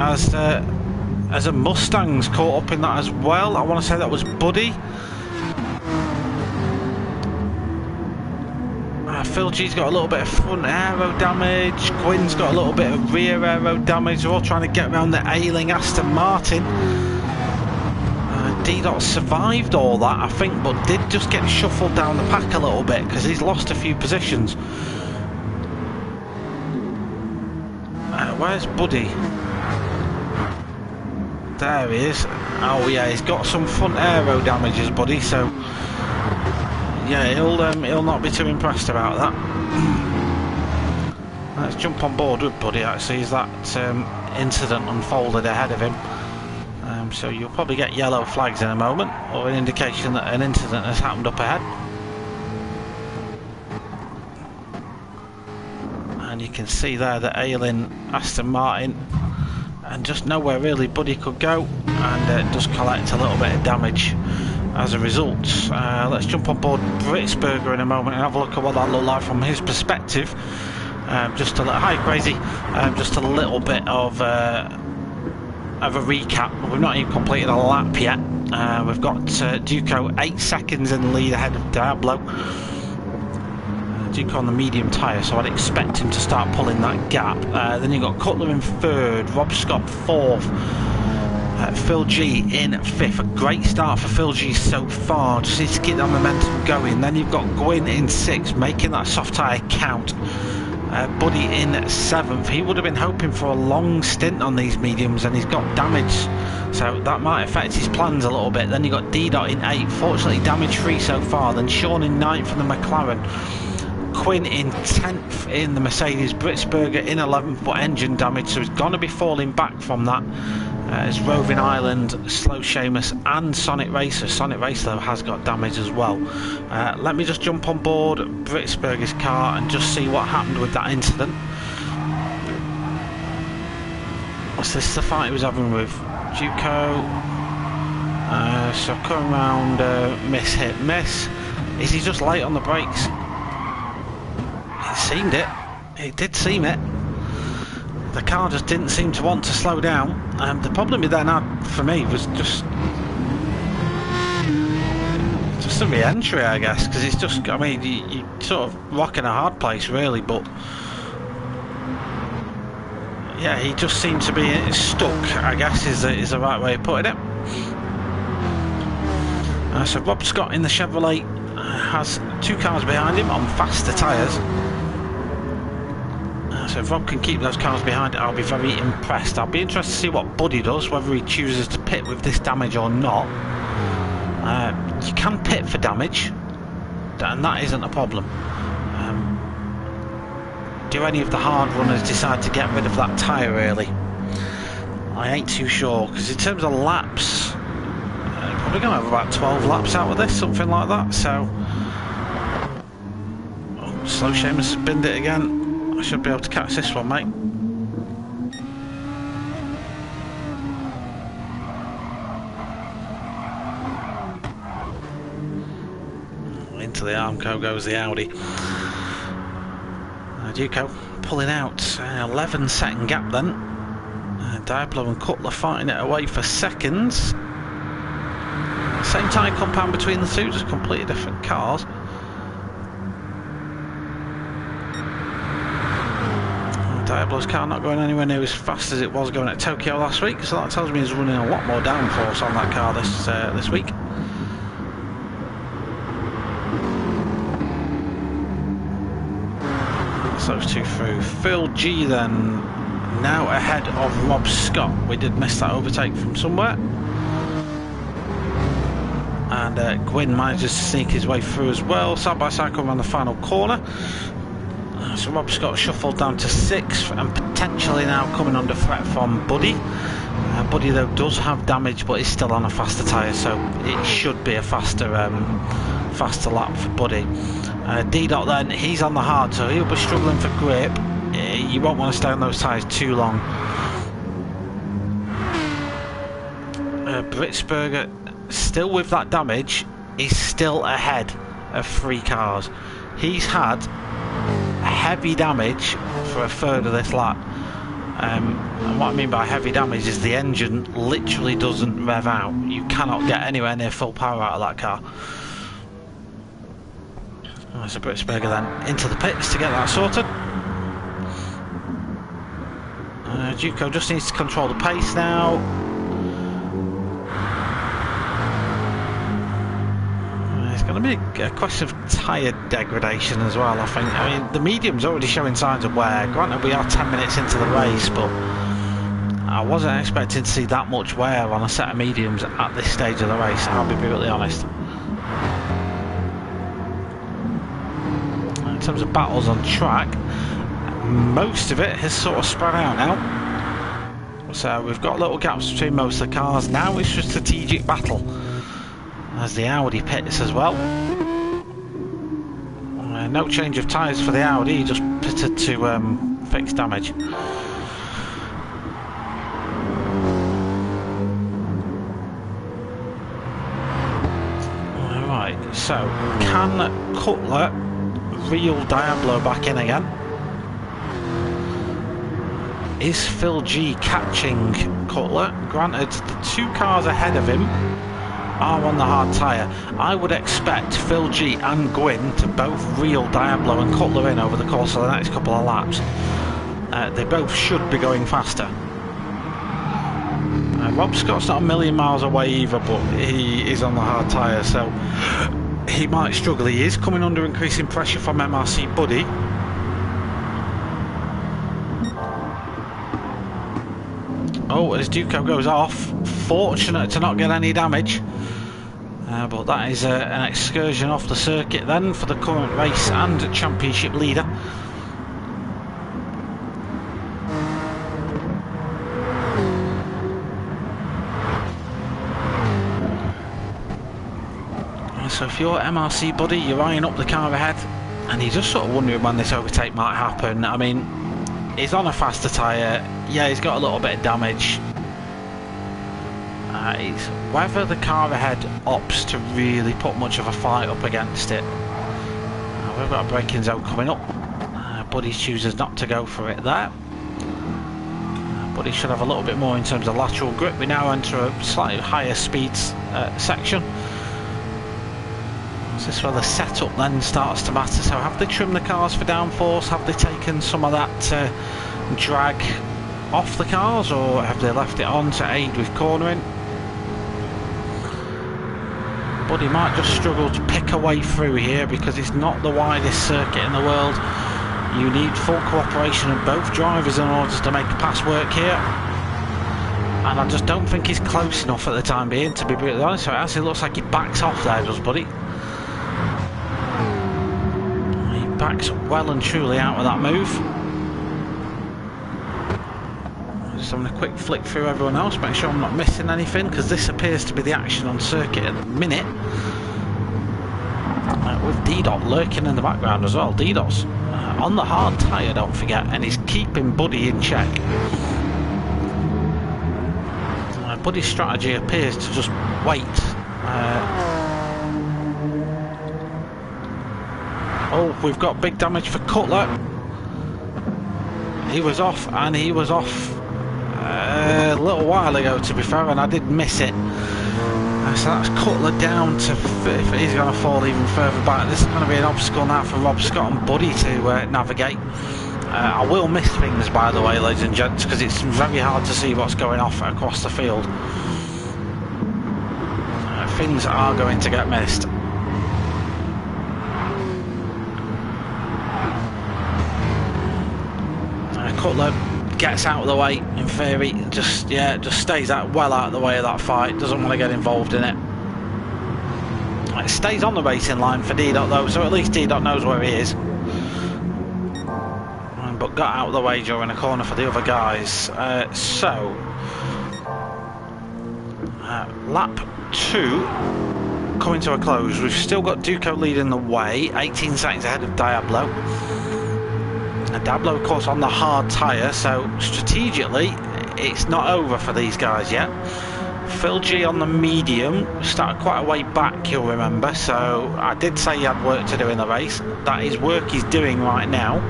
As a Mustang's caught up in that as well. I want to say that was Buddy. Phil G's got a little bit of front aero damage. Quinn's got a little bit of rear aero damage. They're all trying to get around the ailing Aston Martin. D-Dot survived all that, I think, but did just get shuffled down the pack a little bit because he's lost a few positions. Where's Buddy? There he is. Oh yeah, he's got some front aero damages, Buddy, so yeah, he'll not be too impressed about that. Let's jump on board with Buddy actually, as that incident unfolded ahead of him. So you'll probably get yellow flags in a moment, or an indication that an incident has happened up ahead. And you can see there the ailing Aston Martin, and just nowhere really Buddy could go, and just collect a little bit of damage as a result. Let's jump on board Britsburger in a moment and have a look at what that looked like from his perspective. Just a little, hi Crazy, just a little bit of a recap. We've not even completed a lap yet. We've got Duco 8 seconds in the lead ahead of Diablo. Duco on the medium tyre, so I'd expect him to start pulling that gap. Then you've got Cutler in 3rd, Rob Scott 4th, Phil G in 5th. A great start for Phil G so far, just needs to keep that momentum going. Then you've got Gwyn in 6th, making that soft tyre count. Buddy in 7th. He would have been hoping for a long stint on these mediums, and he's got damage, so that might affect his plans a little bit. Then you got D-Dot in 8th, fortunately damage free so far. Then Sean in 9th from the McLaren, Quinn in 10th in the Mercedes, Britsburger in 11th but engine damage, so he's going to be falling back from that. It's Roving Island, Slow Seamus and Sonic Racer. Sonic Racer has got damage as well. Let me just jump on board Britsburger's car and just see what happened with that incident. What's this, the fight he was having with Duco? So coming round, miss, hit, miss. Is he just late on the brakes? It seemed it. It did seem it. The car just didn't seem to want to slow down. The problem he then had for me was just a re-entry, I guess, because it's just, I mean, you sort of rocking a hard place really, but yeah, he just seemed to be stuck, I guess is the right way of putting it. So Rob Scott in the Chevrolet has 2 cars behind him on faster tyres. So if Rob can keep those cars behind, I'll be very impressed. I'll be interested to see what Buddy does, whether he chooses to pit with this damage or not. You can pit for damage, and that isn't a problem. Do any of the hard runners decide to get rid of that tyre early? I ain't too sure, because in terms of laps, probably going to have about 12 laps out of this, something like that. So, Slow Seamus has binned it again. I should be able to catch this one, mate. Into the Armco goes the Audi. Duco pulling out. 11-second gap then. Diablo and Cutler fighting it away for seconds. Same tyre compound between the two, just completely different cars. Diablo's car not going anywhere near as fast as it was going at Tokyo last week, so that tells me he's running a lot more downforce on that car this week. So those two through. Phil G then now ahead of Rob Scott. We did miss that overtake from somewhere. And Gwyn manages to sneak his way through as well. Side by side coming around the final corner. So Rob Scott shuffled down to 6th and potentially now coming under threat from Buddy. Buddy though does have damage, but is still on a faster tyre, so it should be a faster lap for Buddy. D-Dot then, he's on the hard, so he'll be struggling for grip. You won't want to stay on those tyres too long. Britsburger, still with that damage, is still ahead of 3 cars. He's had heavy damage for a third of this lap, and what I mean by heavy damage is the engine literally doesn't rev out. You cannot get anywhere near full power out of that car. So Britsburger then into the pits to get that sorted. Duco just needs to control the pace now. It's going to be a question of tyre degradation as well, I think. I mean, the medium's already showing signs of wear. Granted, we are 10 minutes into the race, but I wasn't expecting to see that much wear on a set of mediums at this stage of the race, I'll be brutally honest. In terms of battles on track, most of it has sort of spread out now. So we've got little gaps between most of the cars. Now it's just strategic battle as the Audi pits as well. No change of tyres for the Audi, he just pitted to fix damage. So, can Cutler reel Diablo back in again? Is Phil G catching Cutler? Granted, the 2 cars ahead of him are on the hard tyre. I would expect Phil G and Gwyn to both reel Diablo and Cutler in over the course of the next couple of laps. They both should be going faster. Rob Scott's not a million miles away either, but he is on the hard tyre, so he might struggle. He is coming under increasing pressure from MRC Buddy. Oh, as Duco goes off, fortunate to not get any damage. But that is an excursion off the circuit then for the current race and championship leader. So if you're MRC Buddy, you're eyeing up the car ahead and you're just sort of wondering when this overtake might happen. I mean, he's on a faster tyre, yeah, he's got a little bit of damage. It's whether the car ahead opts to really put much of a fight up against it. We've got a braking zone coming up. Buddy chooses not to go for it there. Buddy should have a little bit more in terms of lateral grip. We now enter a slightly higher speeds section. This is where the setup then starts to matter. So have they trimmed the cars for downforce? Have they taken some of that drag off the cars, or have they left it on to aid with cornering? Buddy might just struggle to pick a way through here because it's not the widest circuit in the world. You need full cooperation of both drivers in order to make the pass work here. And I just don't think he's close enough at the time being, to be brutally honest. So it actually looks like he backs off there, does Buddy? He backs well and truly out of that move. Just having a quick flick through everyone else, make sure I'm not missing anything, because this appears to be the action on circuit at the minute. With D-Dot lurking in the background as well. D-Dot's on the hard tyre, don't forget, and he's keeping Buddy in check. Buddy's strategy appears to just wait. Oh, we've got big damage for Cutler. He was off, and he was off a little while ago, to be fair, and I did miss it. So that's Cutler down to, if he's going to fall even further back, this is going to be an obstacle now for Rob Scott and Buddy to navigate. I will miss things, by the way, ladies and gents, because it's very hard to see what's going off across the field. Things are going to get missed. Cutler gets out of the way, in theory, just stays out well out of the way of that fight, doesn't want to get involved in it. It stays on the racing line for D-Dot though, so at least D-Dot knows where he is. But got out of the way during a corner for the other guys. Lap 2 coming to a close. We've still got Duco leading the way, 18 seconds ahead of Diablo. Diablo, of course, on the hard tyre, so strategically it's not over for these guys yet. Phil G on the medium, started quite a way back, you'll remember, so I did say he had work to do in the race. That is work he's doing right now.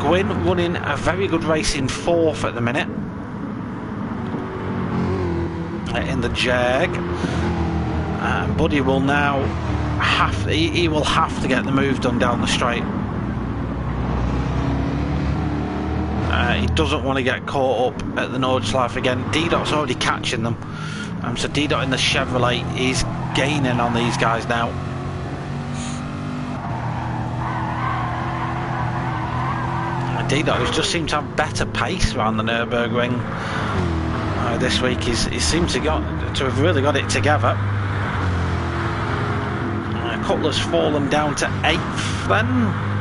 Gwyn running a very good race in 4th at the minute in the Jag. Buddy will now he will have to get the move done down the straight. He doesn't want to get caught up at the Nordschleife again. D-Dot's already catching them. So D-Dot in the Chevrolet is gaining on these guys now. D-Dot, who's just seemed to have better pace around the Nurburgring this week, he seems to have really got it together. Cutler's fallen down to 8th then.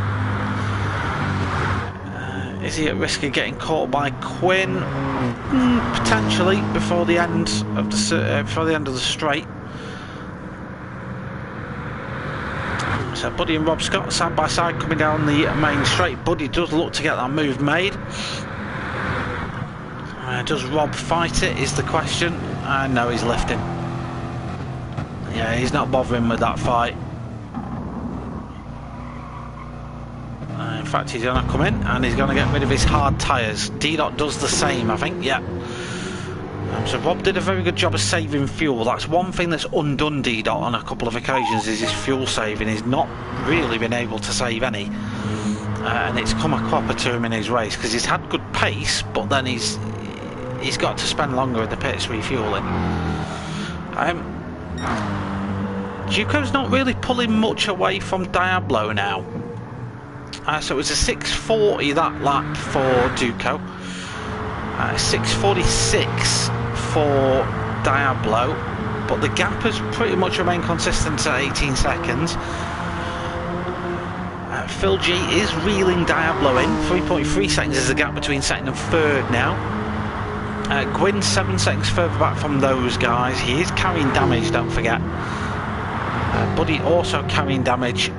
Is he at risk of getting caught by Quinn? Potentially before the end of the straight. So Buddy and Rob Scott side by side coming down the main straight. Buddy does look to get that move made. Does Rob fight it is the question. No, he's lifting. Yeah, he's not bothering with that fight. In fact, he's going to come in and he's going to get rid of his hard tyres. D-Dot does the same, I think, yeah. So Rob did a very good job of saving fuel. That's one thing that's undone D-Dot on a couple of occasions, is his fuel saving. He's not really been able to save any. And it's come a cropper to him in his race, because he's had good pace, but then he's got to spend longer in the pits refueling. Duco's not really pulling much away from Diablo now. So it was a 6:40 that lap for Duco, 6:46 for Diablo, but the gap has pretty much remained consistent at 18 seconds. Phil G is reeling Diablo in. 3.3 seconds is the gap between second and third now. Gwyn's 7 seconds further back from those guys. He is carrying damage, don't forget. Buddy also carrying damage,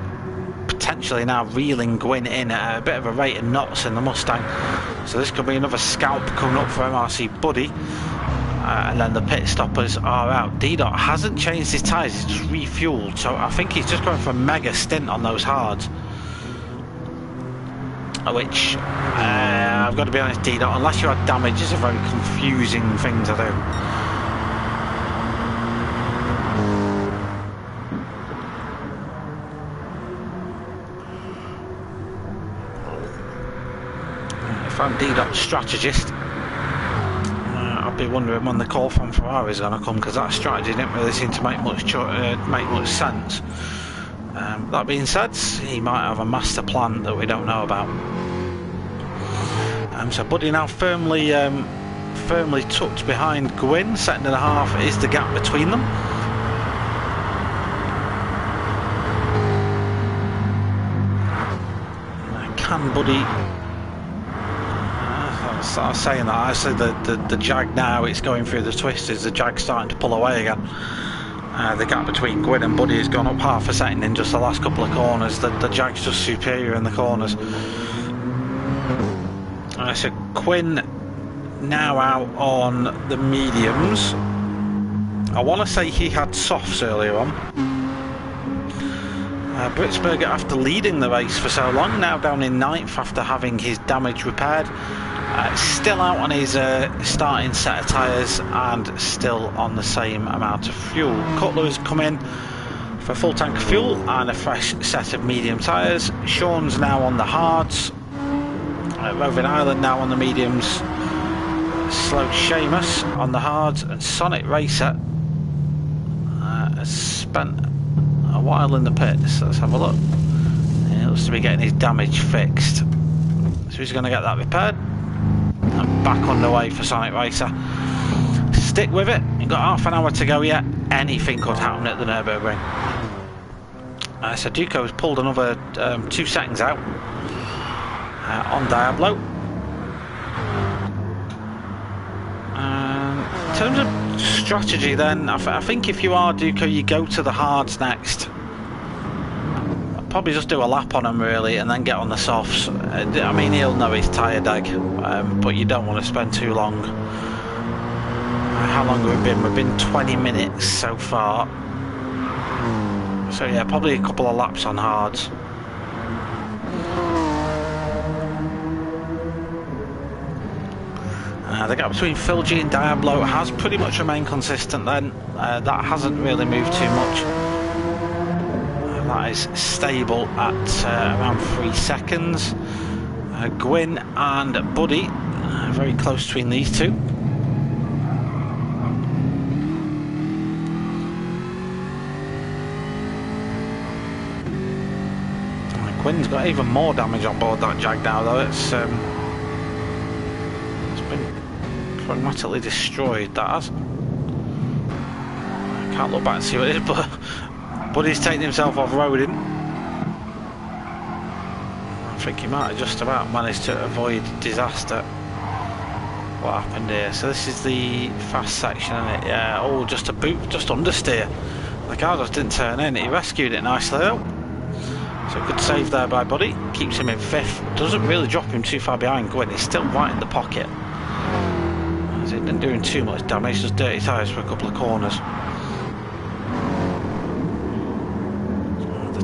potentially now reeling Gwyn in at a bit of a rate of knots in the Mustang. So this could be another scalp coming up for MRC Buddy. And then the pit stoppers are out. D-Dot hasn't changed his tyres, he's just refueled. So I think he's just going for a mega stint on those hards. Which, I've got to be honest, D-Dot, unless you had damage, is a very confusing thing to do. If I'm D-Dot's strategist, I'll be wondering when the call from Ferrari is going to come, because that strategy didn't really seem to make much sense. That being said, he might have a master plan that we don't know about. So Buddy now firmly tucked behind Gwyn. 2.5 is the gap between them. Can Buddy... I was saying that, actually the Jag now, it's going through the twisters, the Jag's starting to pull away again. The gap between Gwyn and Buddy has gone up half a second in just the last couple of corners. The Jag's just superior in the corners. So Quinn now out on the mediums. I want to say he had softs earlier on. Britsberger, after leading the race for so long, now down in 9th after having his damage repaired. Still out on his starting set of tyres and still on the same amount of fuel. Cutler has come in for a full tank of fuel and a fresh set of medium tyres. Sean's now on the hards. Roving Island now on the mediums. Slow Seamus on the hards, and Sonic Racer has spent a while in the pits. Let's have a look. He looks to be getting his damage fixed, so he's going to get that repaired. And back on the way for Sonic Racer. Stick with it. You've got half an hour to go yet. Anything could happen at the Nurburgring. So Duco has pulled another 2 seconds out on Diablo. In terms of strategy then, I think if you are Duco, you go to the hards next. I'll probably just do a lap on him really and then get on the softs. I mean, he'll know his tyre deg, but you don't want to spend too long. How long have we been? We've been 20 minutes so far. So yeah, probably a couple of laps on hards. The gap between Phil G and Diablo has pretty much remained consistent then. That hasn't really moved too much. That is stable at around 3 seconds. Gwyn and Buddy very close between these two. Gwyn's got even more damage on board that Jag now though. It's been pragmatically destroyed, that has. I can't look back and see what it is, but Buddy's taking himself off-roading. I think he might have just about managed to avoid disaster. What happened here? So this is the fast section, isn't it? Yeah, oh, just a boot, just understeer. The car just didn't turn in. He rescued it nicely though. So good save there by Buddy. Keeps him in 5th. Doesn't really drop him too far behind Gwyn. He's still right in the pocket. He's been doing too much damage. Just dirty tyres for a couple of corners.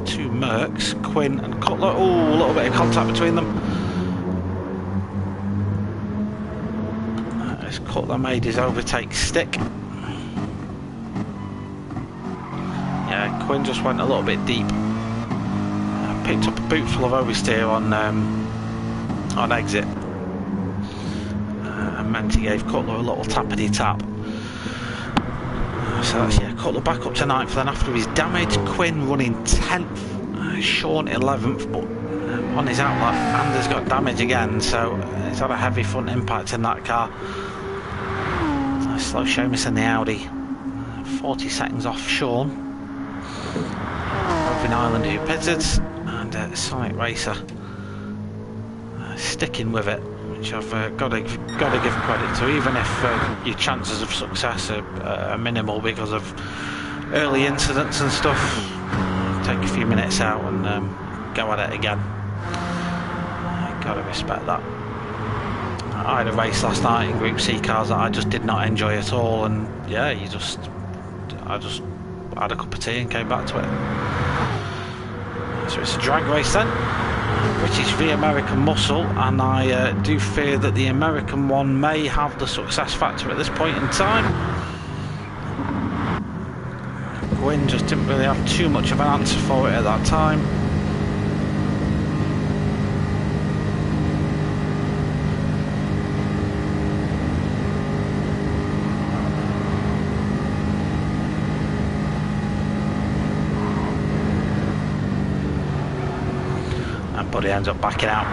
two Mercs, Quinn and Cutler. Oh, a little bit of contact between them. As Cutler made his overtake stick. Yeah, Quinn just went a little bit deep. Picked up a boot full of oversteer on exit. And meant he gave Cutler a little tappity tap. So that's, yeah, Cutler back up to 9th. Then after his damage, Quinn running 10th, Sean 11th, but on his outlet, Anders got damage again, so he's had a heavy front impact in that car. Slow Seamus in the Audi, 40 seconds off Sean. Roving Island who pitted, and Sonic Racer sticking with it, which I've got to give credit to, even if your chances of success are minimal because of early incidents and stuff. Take a few minutes out and go at it again. Got to respect that. I had a race last night in Group C cars that I just did not enjoy at all, and yeah, I just had a cup of tea and came back to it. So it's a drag race then. British v American muscle, and I do fear that the American one may have the success factor at this point in time. Gwyn just didn't really have too much of an answer for it at that time. But he ends up backing out.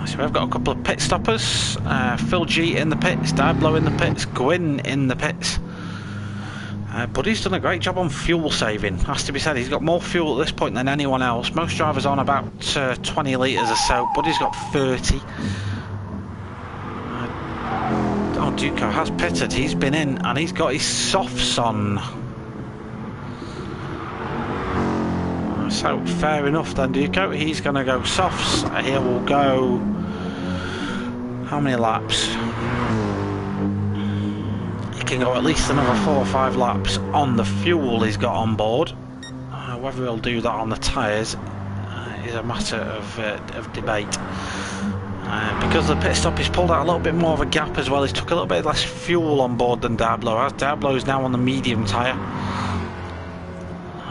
So we've got a couple of pit stoppers. Phil G in the pits, Diablo in the pits, Gwyn in the pits. But he's done a great job on fuel saving, has to be said. He's got more fuel at this point than anyone else. Most drivers on about 20 litres or so, but he's got 30. Oh, Duco has pitted, he's been in and he's got his softs on. So fair enough then, Duco. He's going to go softs. He will go. How many laps? He can go at least another 4 or 5 laps on the fuel he's got on board. Whether he'll do that on the tyres is a matter of debate. Because the pit stop, he's pulled out a little bit more of a gap as well. He's took a little bit less fuel on board than Diablo has. Diablo is now on the medium tyre.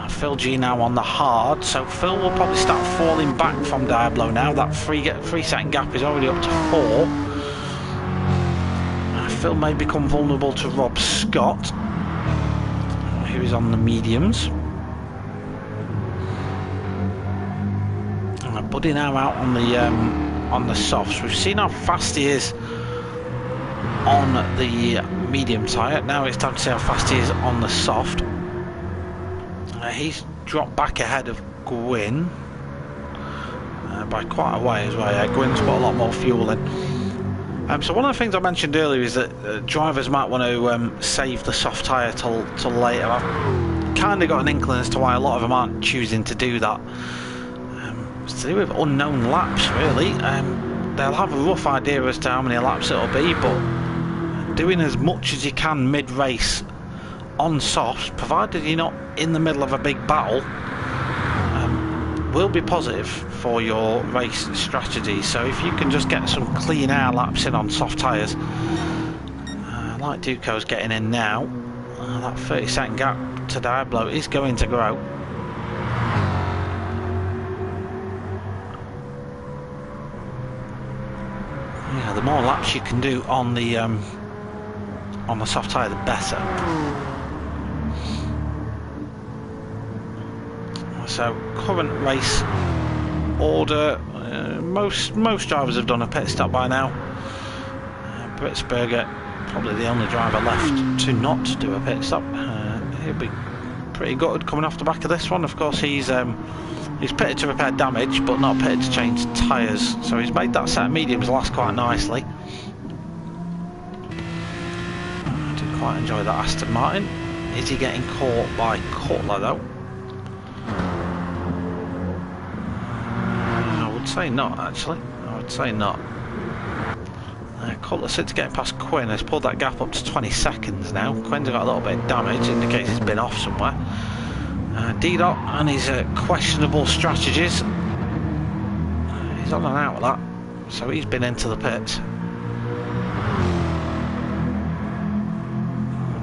Phil G now on the hard, so Phil will probably start falling back from Diablo now. That 3-second gap is already up to 4. Phil may become vulnerable to Rob Scott, who is on the mediums. Buddy now out on the softs. We've seen how fast he is on the medium tyre. Now it's time to see how fast he is on the soft. He's dropped back ahead of Gwyn by quite a way as well. Yeah, Gwyn's put a lot more fuel in. So one of the things I mentioned earlier is that drivers might want to save the soft tyre till later. I've kind of got an inkling as to why a lot of them aren't choosing to do that. It's to do with unknown laps, really. They'll have a rough idea as to how many laps it'll be, but doing as much as you can mid-race on softs, provided you're not in the middle of a big battle, will be positive for your race strategy. So if you can just get some clean air laps in on soft tyres, like Duco's getting in now, that 30-second gap to Diablo is going to grow. Yeah, the more laps you can do on the soft tyre, the better. So current race order, most drivers have done a pit stop by now. Britsberger, probably the only driver left to not do a pit stop. He'll be pretty good coming off the back of this one. Of course, he's pitted to repair damage, but not pitted to change tyres. So he's made that set of mediums last quite nicely. I do quite enjoy that Aston Martin. Is he getting caught by Cutler though? I would say not, actually. I would say not. Cutler since getting past Quinn has pulled that gap up to 20 seconds now. Quinn's got a little bit of damage, indicates he's been off somewhere. D-Dot and his questionable strategies. He's on and out of that, so he's been into the pits.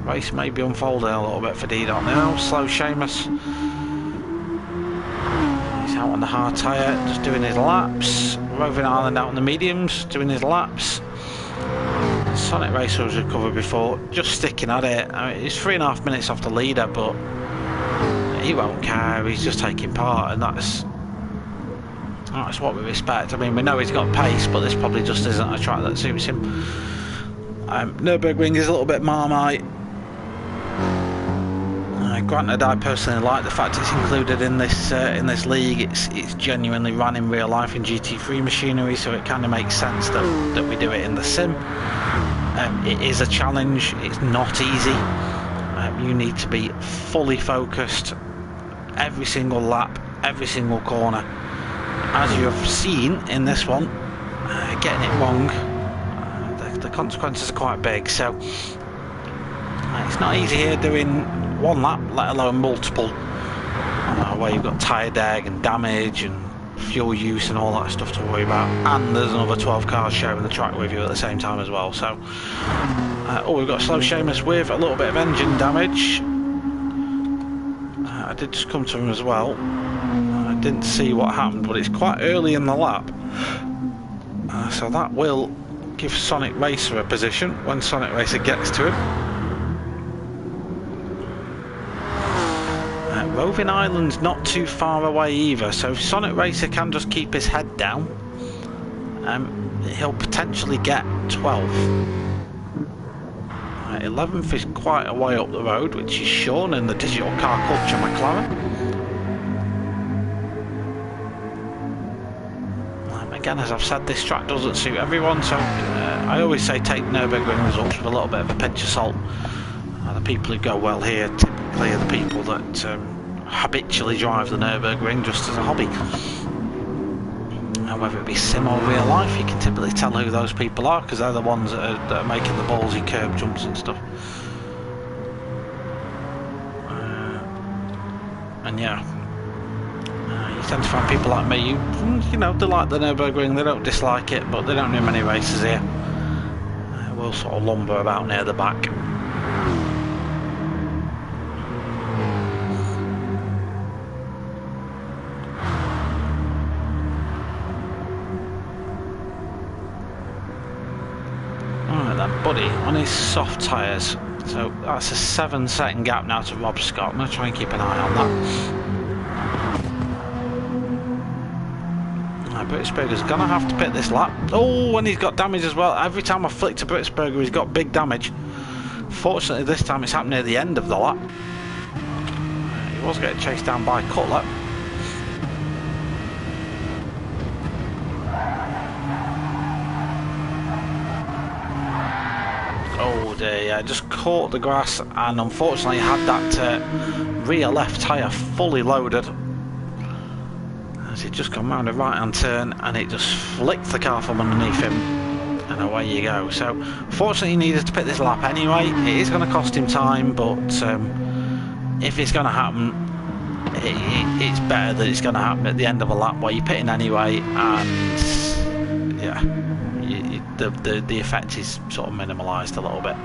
Race may be unfolding a little bit for D-Dot now. Slow Seamus. He's out on the hard tyre, just doing his laps. Roving Island out on the mediums, doing his laps. Sonic Racer was recovered before, just sticking at it. I mean, he's 3.5 minutes off the leader, but he won't care. He's just taking part, and that's what we respect. I mean, we know he's got pace, but this probably just isn't a track that suits him. Nurburgring is a little bit Marmite. Granted, I personally like the fact it's included in this league. It's genuinely run in real life in GT3 machinery, so it kind of makes sense that we do it in the sim. It is a challenge. It's not easy. You need to be fully focused every single lap, every single corner. As you have seen in this one, getting it wrong, the consequences are quite big. So it's not easy here doing one lap, let alone multiple, where you've got tyre deg and damage and fuel use and all that stuff to worry about, and there's another 12 cars sharing the track with you at the same time as well. So we've got Slow Seamus with a little bit of engine damage. I did just come to him as well. I didn't see what happened, but it's quite early in the lap, so that will give Sonic Racer a position when Sonic Racer gets to him. Roving Island's not too far away either, so if Sonic Racer can just keep his head down, he'll potentially get 12. 11th is quite a way up the road, which is shown in the Digital Car Culture McLaren. Again, as I've said, this track doesn't suit everyone, so I always say take Nurburgring results with a little bit of a pinch of salt. The people who go well here typically are the people that habitually drive the Nurburgring just as a hobby. Whether it be sim or real life, you can typically tell who those people are, because they're the ones that are making the ballsy curb jumps and stuff. And yeah, you tend to find people like me who, you know, they like the Nurburgring, they don't dislike it, but they don't do many races here. We'll sort of lumber about near the back. Buddy on his soft tyres, so that's a 7-second gap now to Rob Scott. I'm going to try and keep an eye on that. Britsburger's going to have to pit this lap. Oh, and he's got damage as well. Every time I flick to Britsburger, he's got big damage. Fortunately, this time it's happened near the end of the lap. He was getting chased down by Cutler. Oh dear, yeah, just caught the grass and unfortunately had that rear left tyre fully loaded. As he'd just gone round a right hand turn and it just flicked the car from underneath him, and away you go. So fortunately he needed to pit this lap anyway. It is going to cost him time, but if it's going to happen, it's better that it's going to happen at the end of a lap where you're pitting anyway, and yeah, the effect is sort of minimalised a little bit.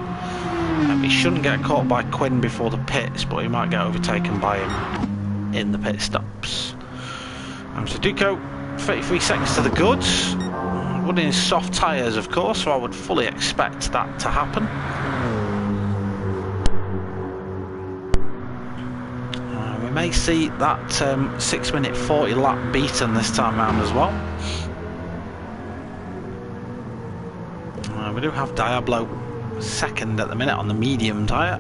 He shouldn't get caught by Quinn before the pits, but he might get overtaken by him in the pit stops. So Duco, 33 seconds to the goods. Running in soft tyres, of course, so I would fully expect that to happen. We may see that 6-minute 40 lap beaten this time round as well. We do have Diablo second at the minute on the medium tyre.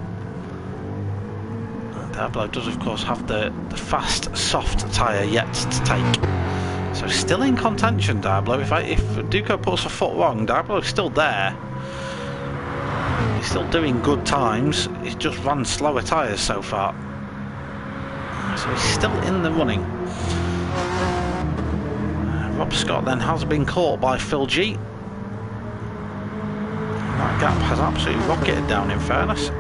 Diablo does of course have the fast soft tyre yet to take, so still in contention. Diablo, if Duco puts a foot wrong, Diablo's still there. He's still doing good times, he's just run slower tyres so far, so he's still in the running. Rob Scott then has been caught by Phil G. That gap has absolutely rocketed down, in fairness.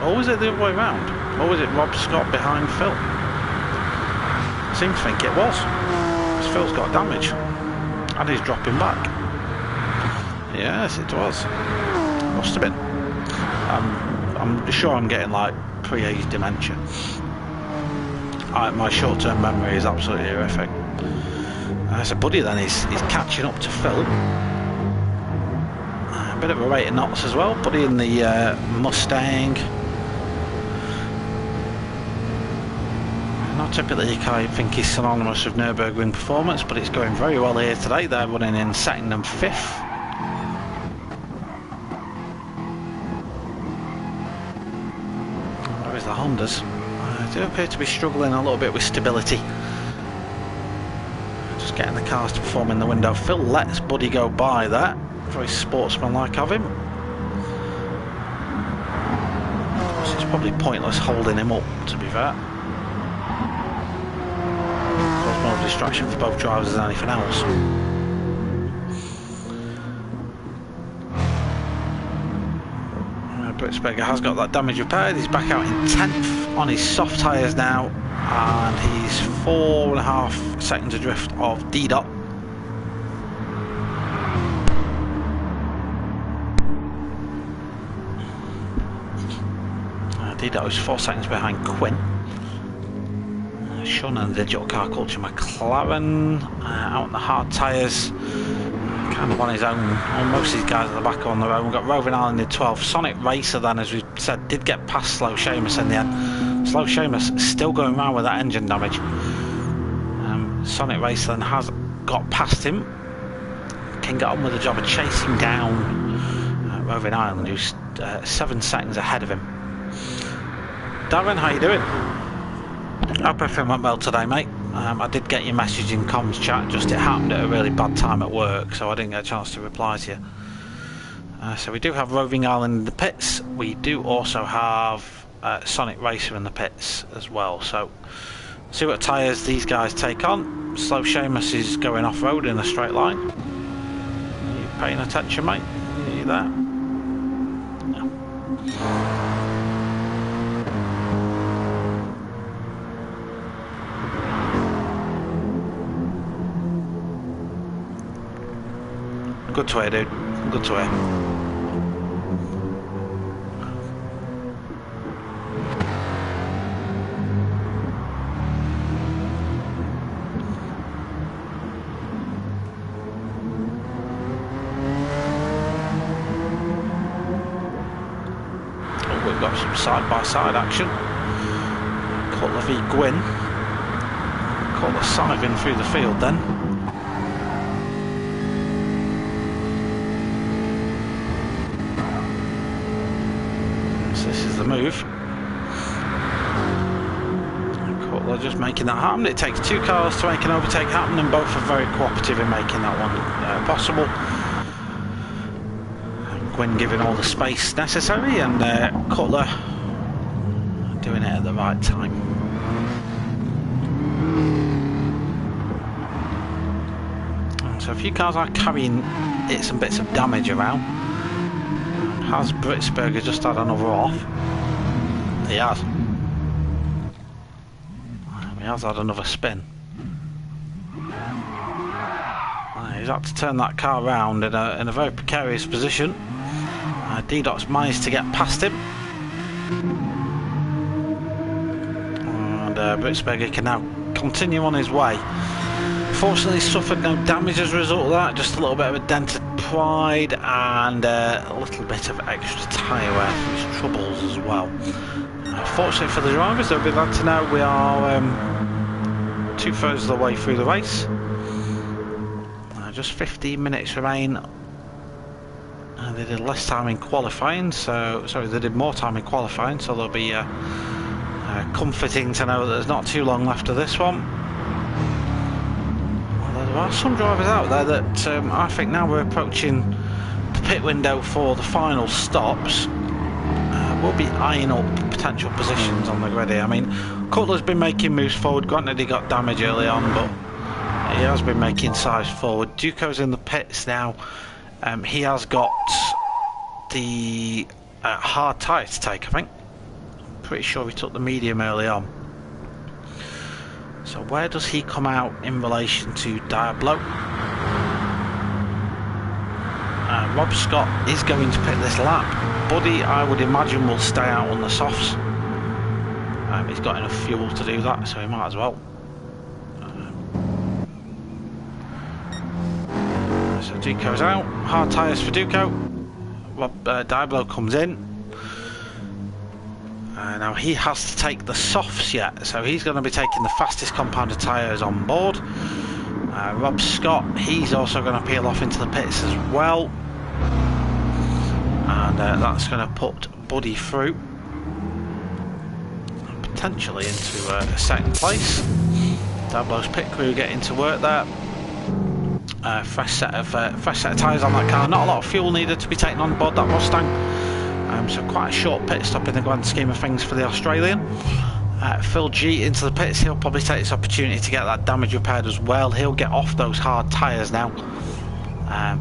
Or was it the other way around? Or was it Rob Scott behind Phil? I seem to think it was. Because Phil's got damage. And he's dropping back. Yes, it was. Must have been. I'm sure I'm getting like pre-age dementia. My short-term memory is absolutely horrific. So Buddy then is catching up to Phil. A bit of a rate of knots as well. Buddy in the Mustang. Not typically I think he's synonymous with Nurburgring performance, but it's going very well here today. They're running in second and fifth. There is the Hondas. They do appear to be struggling a little bit with stability. Just getting the cars to perform in the window. Phil lets Buddy go by there. Very sportsmanlike of him. So it's probably pointless holding him up, to be fair. Cause more distraction for both drivers than anything else. Britzberger has got that damage repaired. He's back out in 10th on his soft tyres now, and he's 4.5 seconds adrift of D-Dot. D-Dot is 4 seconds behind Quinn. Sean and the Digital Car Culture McLaren out in the hard tyres. Kind of on his own. Most of these guys at the back are on their own. We've got Roving Island in 12th. Sonic Racer then, as we said, did get past Slow Seamus in the end. Slow Seamus still going around with that engine damage. Sonic Racer then has got past him. Can get on with the job of chasing down Roving Island, who's 7 seconds ahead of him. Darren, how you doing? I hope everything went well today, mate. I did get your message in comms chat, just it happened at a really bad time at work, so I didn't get a chance to reply to you. So we do have Roving Island in the pits. We do also have Sonic Racer in the pits as well. So see what tyres these guys take on. Slow Seamus is going off-road in a straight line. Are you paying attention, mate? Are you there? No. Good to hear, dude. Good to hear. Oh, we've got some side-by-side action. Cutler v Gwyn. Cutler siving through the field then. This is the move. Cutler just making that happen. It takes 2 cars to make an overtake happen, and both are very cooperative in making that one possible. Gwyn giving all the space necessary, and Cutler doing it at the right time. So a few cars are carrying bits and bits of damage around. Has Britzberger just had another off? He has. He has had another spin. He's had to turn that car around in a very precarious position. D-Dot's managed to get past him. And Britzberger can now continue on his way. Fortunately, suffered no damage as a result of that, just a little bit of a dented pride and a little bit of extra tyre wear from his troubles as well. Fortunately for the drivers, they'll be glad to know we are 2/3 of the way through the race. Just 15 minutes remain. They did less time in qualifying, they did more time in qualifying, so they'll be comforting to know that there's not too long left of this one. There are some drivers out there that I think now we're approaching the pit window for the final stops. We'll be eyeing up potential positions on the grid here. I mean, Cutler's been making moves forward. Granted, he got damage early on, but he has been making strides forward. Duco's in the pits now. He has got the hard tyre to take, I think. pretty sure he took the medium early on. So where does he come out in relation to Diablo? Rob Scott is going to pick this lap. Buddy, I would imagine, will stay out on the softs. He's got enough fuel to do that, so he might as well. So Duco's out. Hard tyres for Duco. Diablo comes in. Now he has to take the softs yet, so he's going to be taking the fastest compounded tyres on board. Rob Scott, he's also going to peel off into the pits as well, and that's going to put Buddy through, potentially into second place. Diablo's pit crew getting to work there. Fresh set of tyres on that car. Not a lot of fuel needed to be taken on board that Mustang. So quite a short pit stop in the grand scheme of things for the Australian. Phil G into the pits. He'll probably take this opportunity to get that damage repaired as well. He'll get off those hard tyres now.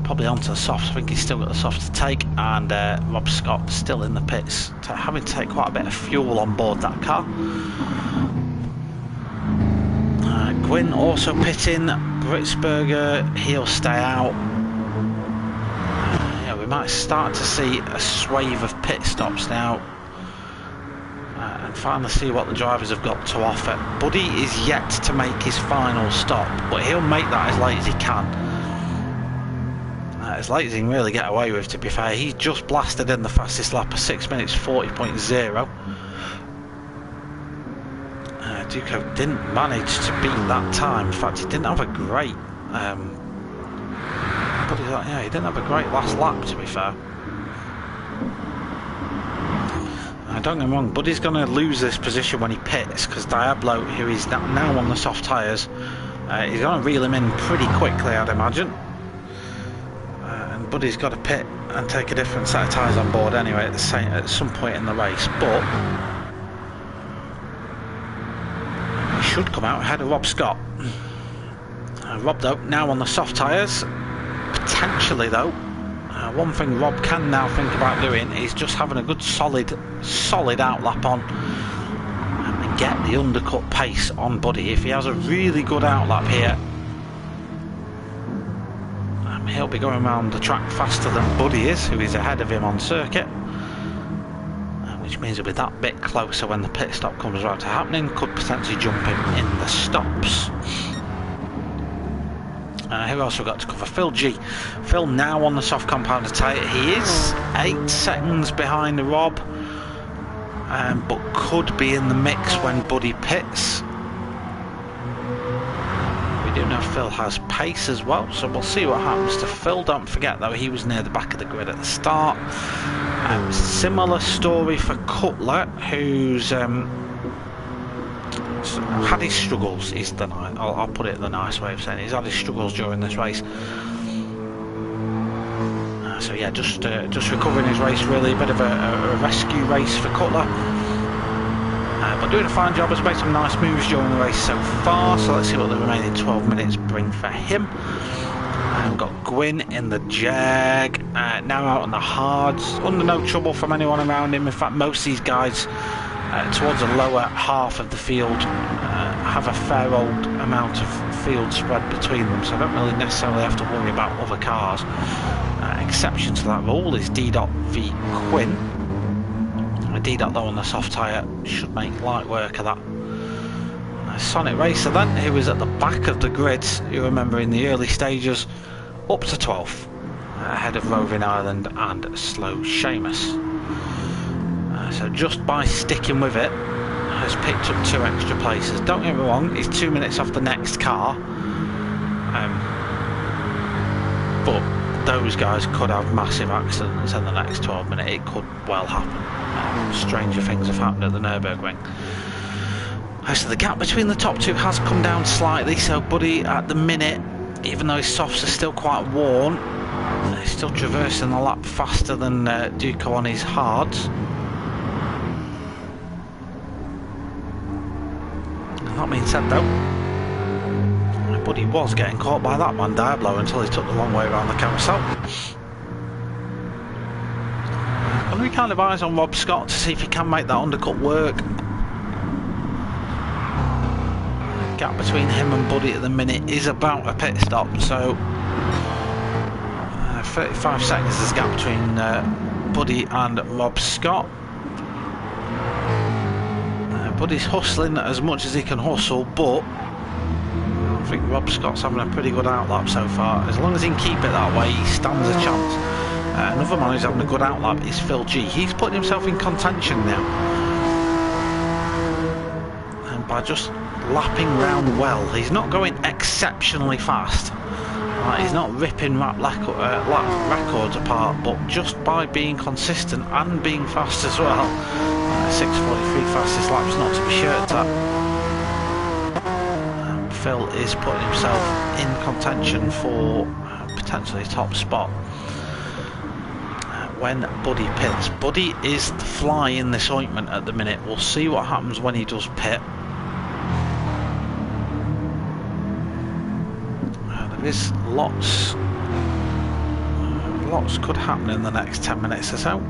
Probably onto the softs. I think he's still got the softs to take. And Rob Scott still in the pits, having to take quite a bit of fuel on board that car. Gwyn also pitting. Britzberger, he'll stay out. We might start to see a swathe of pit stops now, and finally see what the drivers have got to offer. Buddy is yet to make his final stop, but he'll make that as late as he can. As late as he can really get away with, to be fair. He's just blasted in the fastest lap of 6 minutes 40.0. Duco didn't manage to beat that time. In fact, he didn't have a great yeah, he didn't have a great last lap, to be fair. Don't get me wrong, Buddy's going to lose this position when he pits, because Diablo, who is now on the soft tyres, he's going to reel him in pretty quickly, I'd imagine. And Buddy's got to pit and take a different set of tyres on board anyway at some point in the race, but he should come out ahead of Rob Scott. Rob, though, now on the soft tyres. Potentially, though, one thing Rob can now think about doing is just having a good solid outlap on and get the undercut pace on Buddy. If he has a really good outlap here, he'll be going around the track faster than Buddy is, who is ahead of him on circuit, which means he'll be that bit closer when the pit stop comes around to happening. Could potentially jump him in the stops. Who else we've got to cover? Phil G. Phil now on the soft compounded tyre. He is 8 seconds behind Rob, but could be in the mix when Buddy pits. We do know Phil has pace as well, so we'll see what happens to Phil. Don't forget, though, he was near the back of the grid at the start. Similar story for Cutler, who's had his struggles. I'll put it the nice way of saying it. He's had his struggles during this race. So yeah, just recovering his race, really. A bit of a rescue race for Cutler, but doing a fine job. Has made some nice moves during the race so far, so let's see what the remaining 12 minutes bring for him. We've got Gwyn in the Jag, now out on the hards, under no trouble from anyone around him. In fact, most of these guys towards the lower half of the field have a fair old amount of field spread between them, so I don't really necessarily have to worry about other cars. Exception to that rule is D.V Quinn. D.Dot, though, on the soft tyre should make light work of that. Sonic Racer then, who was at the back of the grid, you remember in the early stages, up to 12th, ahead of Roving Island and Slow Seamus. So just by sticking with it, has picked up 2 extra places. Don't get me wrong, he's 2 minutes off the next car, but those guys could have massive accidents in the next 12 minutes. It could well happen. Stranger things have happened at the Nurburgring. So the gap between the top 2 has come down slightly, so Buddy at the minute, even though his softs are still quite worn, he's still traversing the lap faster than Duco on his hards. That being said, though, Buddy was getting caught by that man Diablo until he took the long way around the carousel. want to be kind of eyes on Rob Scott to see if he can make that undercut work. Gap between him and Buddy at the minute is about a pit stop, so 35 seconds is the gap between Buddy and Rob Scott. Buddy's hustling as much as he can hustle, but I think Rob Scott's having a pretty good outlap so far. As long as he can keep it that way, he stands a chance. Another man who's having a good outlap is Phil G. He's putting himself in contention now, and by just lapping round well. He's not going exceptionally fast. He's not ripping lap records apart, but just by being consistent and being fast as well. 6:43 fastest laps, not to be shirked at. Phil is putting himself in contention for potentially top spot. When Buddy pits. Buddy is the fly in this ointment at the minute. We'll see what happens when he does pit. There is lots could happen in the next 10 minutes or so.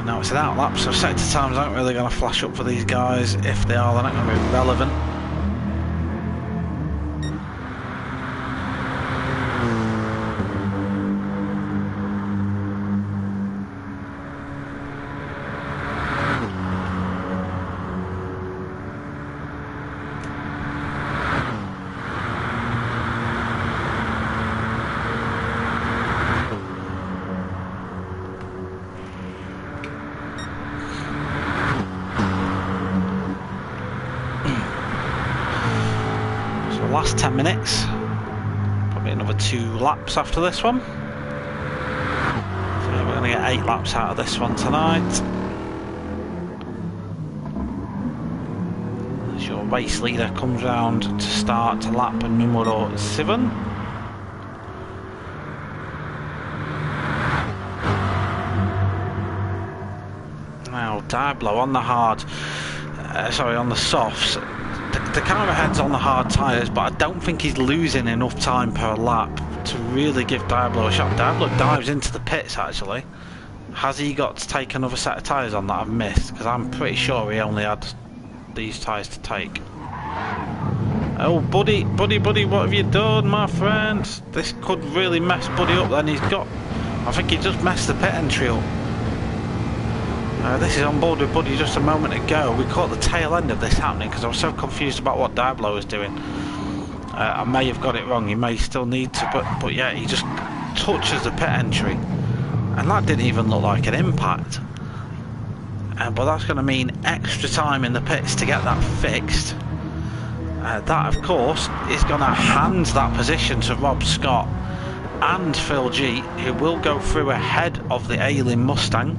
Now it's an outlap, so sector times aren't really going to flash up for these guys. If they are, they're not going to be relevant. Last 10 minutes, probably another 2 laps after this one, so we're going to get 8 laps out of this one tonight. As your race leader comes round to start lap numero 7. Now Diablo on the hard, on the softs. The camera head's on the hard tyres, but I don't think he's losing enough time per lap to really give Diablo a shot. Diablo dives into the pits actually. Has he got to take another set of tyres on that I've missed? Because I'm pretty sure he only had these tyres to take. Oh, Buddy, what have you done, my friend? This could really mess Buddy up then. I think he just messed the pit entry up. This is on board with Buddy just a moment ago. We caught the tail end of this happening because I was so confused about what Diablo was doing. I may have got it wrong, he may still need to, but yeah, he just touches the pit entry. And that didn't even look like an impact. But that's going to mean extra time in the pits to get that fixed. That, of course, is going to hand that position to Rob Scott and Phil G, who will go through ahead of the Ailing Mustang.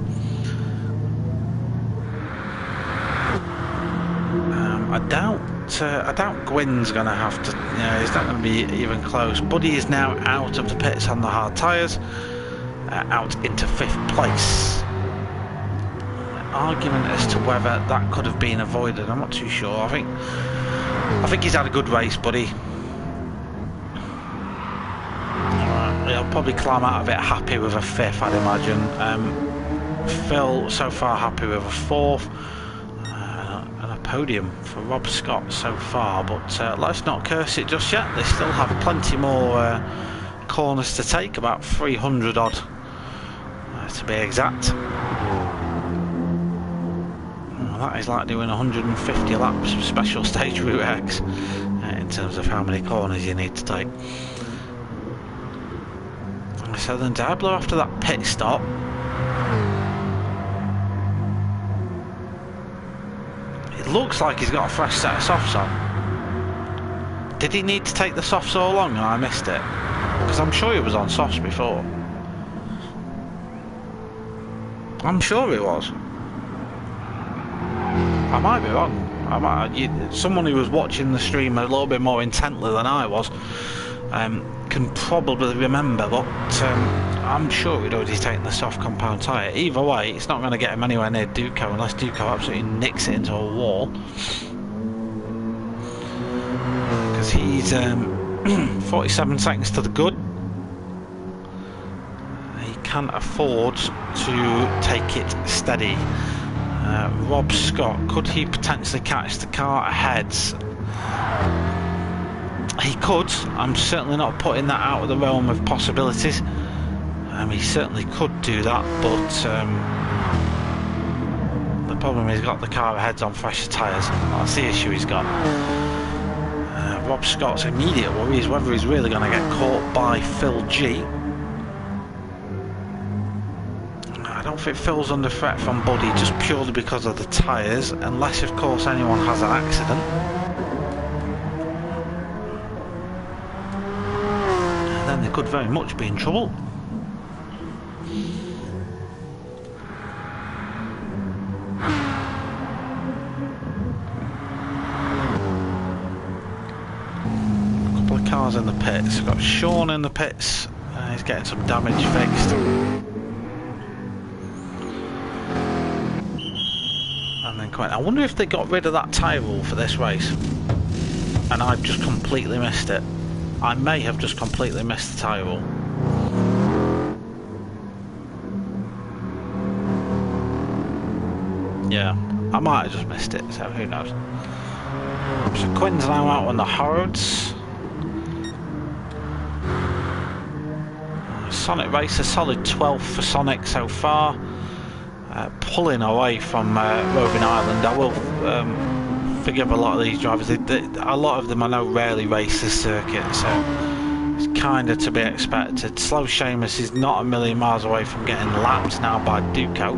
I doubt Gwyn's going to have to, he's not going to be even close. Buddy is now out of the pits on the hard tyres, out into 5th place. Argument as to whether that could have been avoided, I'm not too sure. I think he's had a good race, Buddy. He'll probably climb out of it happy with a 5th, I'd imagine. Phil so far happy with a 4th. Podium for Rob Scott so far, but let's not curse it just yet. They still have plenty more corners to take, about 300 odd to be exact. Well, that is like doing 150 laps of special stage Route X in terms of how many corners you need to take. So then Diablo, after that pit stop, it looks like he's got a fresh set of softs on. Did he need to take the softs all along and I missed it? Because I'm sure he was on softs before. I'm sure he was. I might be wrong. Someone who was watching the stream a little bit more intently than I was can probably remember, but I'm sure he'd already taken the soft compound tyre. Either way, it's not going to get him anywhere near Duco unless Duco absolutely nicks it into a wall. Because he's 47 seconds to the good. he can afford to take it steady. Rob Scott, could he potentially catch the car ahead? He could. I'm certainly not putting that out of the realm of possibilities. He certainly could do that, but the problem is he's got the car ahead on fresher tyres. That's the issue he's got. Rob Scott's immediate worry is whether he's really going to get caught by Phil G. I don't think Phil's under threat from Buddy just purely because of the tyres, unless of course anyone has an accident. And then they could very much be in trouble. Cars in the pits. We've got Sean in the pits. He's getting some damage fixed. And then I wonder if they got rid of that tyre rule for this race. And I've just completely missed it. I may have just completely missed the tyre rule. Yeah, I might have just missed it, so who knows. So Quinn's now out on the Harrods. Sonic Race, a solid 12th for Sonic so far, pulling away from Roving Island. I will forgive a lot of these drivers. A lot of them I know rarely race this circuit, so it's kind of to be expected. Slow Seamus is not a million miles away from getting lapped now by Duco.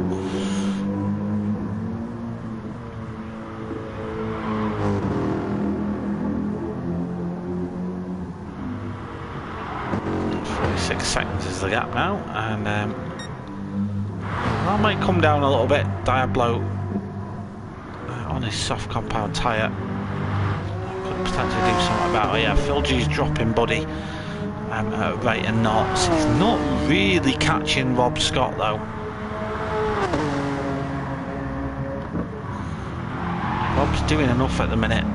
Seconds is the gap now, and that might come down a little bit. Diablo on his soft compound tyre could potentially do something about it. Yeah, Phil G's dropping Buddy at a rate of knots. He's not really catching Rob Scott though. Rob's doing enough at the minute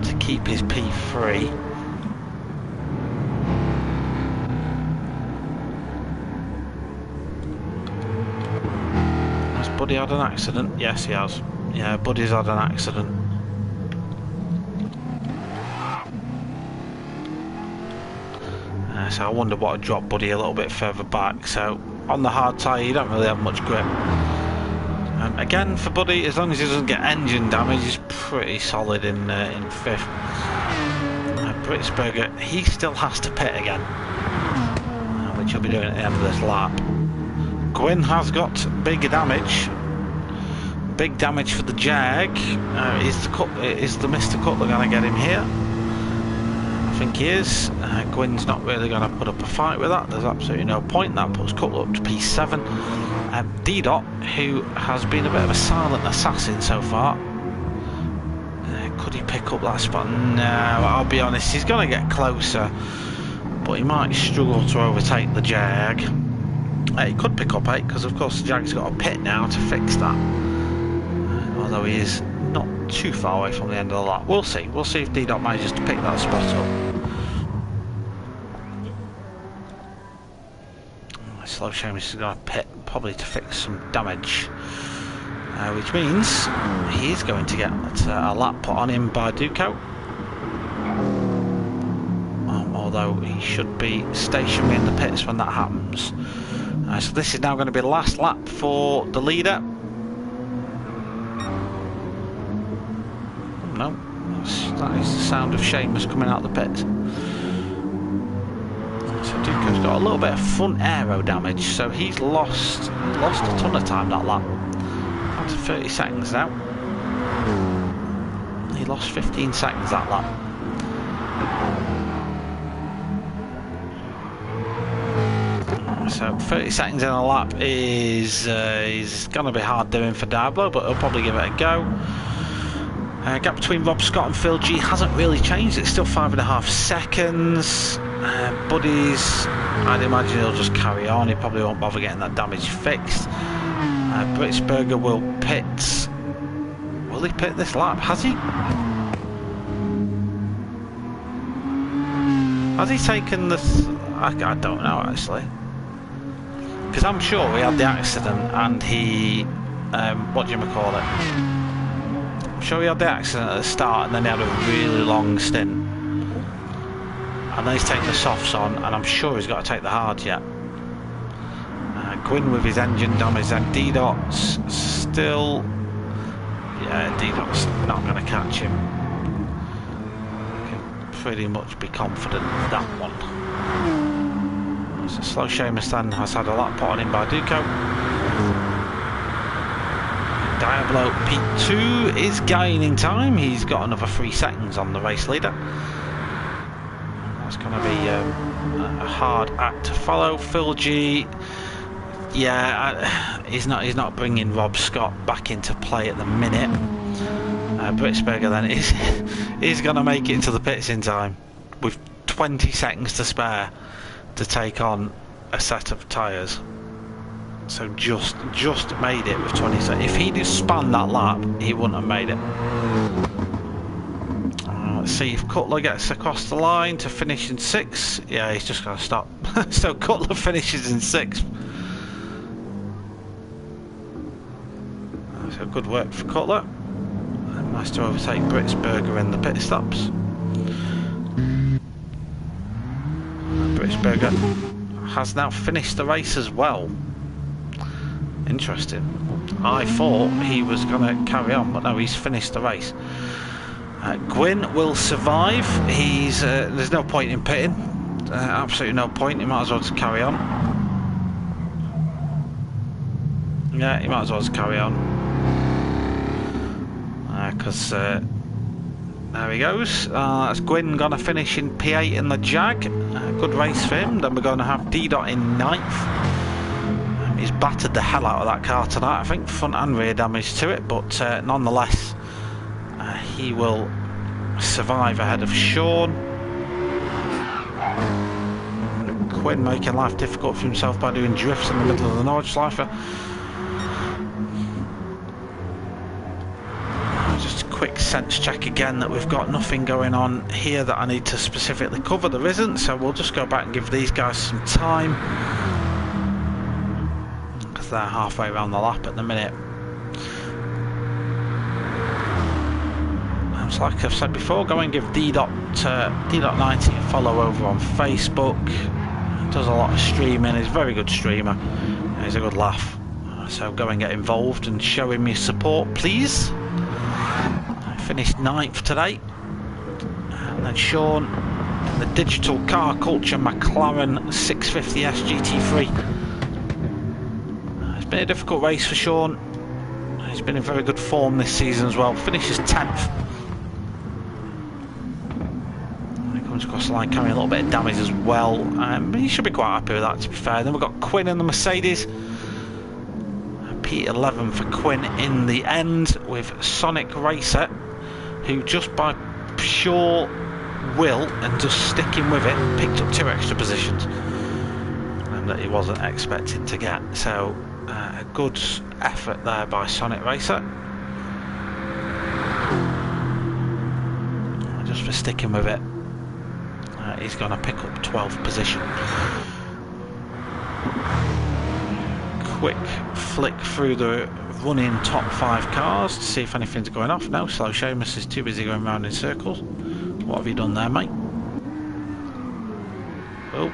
to keep his P3. Buddy had an accident? Yes, he has. Yeah, Buddy's had an accident. So I wonder what would drop Buddy a little bit further back. So on the hard tyre, you don't really have much grip. Again, for Buddy, as long as he doesn't get engine damage, he's pretty solid in 5th. Britsberger, he still has to pit again, which he'll be doing at the end of this lap. Gwyn has got big damage. Big damage for the Jag. Is the Mr. Cutler going to get him here? I think he is. Gwyn's not really going to put up a fight with that. There's absolutely no point. That puts Cutler up to P7. D-Dot, who has been a bit of a silent assassin so far. Could he pick up that spot? No, I'll be honest. He's going to get closer, but he might struggle to overtake the Jag. He could pick up 8 because of course the Jag's got a pit now to fix that, although he is not too far away from the end of the lap. We'll see if D-Dot manages to pick that spot up. Slow Seamus has got a pit probably to fix some damage, which means he's going to get a lap put on him by Duco, although he should be stationary in the pits when that happens. So this is now going to be the last lap for the leader. No, that is the sound of Seamus coming out of the pit. So Duco's got a little bit of front aero damage, so he's lost a ton of time that lap. Down to 30 seconds now. He lost 15 seconds that lap. So 30 seconds in a lap is going to be hard doing for Diablo, but he'll probably give it a go. Gap between Rob Scott and Phil G hasn't really changed. It's still 5.5 seconds. Buddies, I'd imagine he'll just carry on. He probably won't bother getting that damage fixed. Britsberger will pit. Will he pit this lap? Has he? Has he taken this? I don't know actually. because I'm sure he had the accident and he, what do you call it? I'm sure he had the accident at the start and then he had a really long stint. And then he's taken the softs on, and I'm sure he's got to take the hards yet. Gwyn with his engine damage, and D-Dot's still... Yeah, D-Dot's not going to catch him. Can pretty much be confident of that one. So slow Seamus then has had a lap put on him by Duco. Diablo P2 is gaining time. He's got another 3 seconds on the race leader. That's going to be a hard act to follow. Phil G, yeah, he's not bringing Rob Scott back into play at the minute. Britsberger then is going to make it into the pits in time with 20 seconds to spare to take on a set of tyres. So just made it with 20 seconds. If he'd spun that lap, he wouldn't have made it. Let's see if Cutler gets across the line to finish in 6th. Yeah, he's just going to stop. So Cutler finishes in 6th. So good work for Cutler. And nice to overtake Britsberger in the pit stops. Britsberger has now finished the race as well. Interesting. I thought he was going to carry on, but no, he's finished the race. Gwyn will survive. He's there's no point in pitting. Absolutely no point. He might as well just carry on. Yeah, he might as well just carry on. Because there he goes. That's Gwyn going to finish in P8 in the Jag. Good race for him. Then we're going to have D-Dot in 9th. He's battered the hell out of that car tonight. I think front and rear damage to it, but nonetheless, he will survive ahead of Sean. Quinn making life difficult for himself by doing drifts in the middle of the Nordschleife. Just a quick sense check again that we've got nothing going on here that I need to specifically cover. There isn't, so we'll just go back and give these guys some time, because they're halfway around the lap at the minute. So like I've said before, go and give D.90 a follow over on Facebook. He does a lot of streaming. He's a very good streamer. He's a good laugh. So go and get involved and show him your support, please. I finished 9th today. And then Sean in the digital car culture McLaren 650S GT3. It's been a difficult race for Sean. He's been in very good form this season as well. Finishes 10th. Across the line carrying a little bit of damage as well. He should be quite happy with that, to be fair. Then we've got Quinn in the Mercedes. P11 for Quinn in the end, with Sonic Racer, who just by pure will and just sticking with it picked up 2 extra positions, and that he wasn't expecting to get. So a good effort there by Sonic Racer, just for sticking with it. He's going to pick up 12th position. Quick flick through the running top 5 cars to see if anything's going off. No, Slow Seamus is too busy going round in circles. What have you done there, mate? Oh,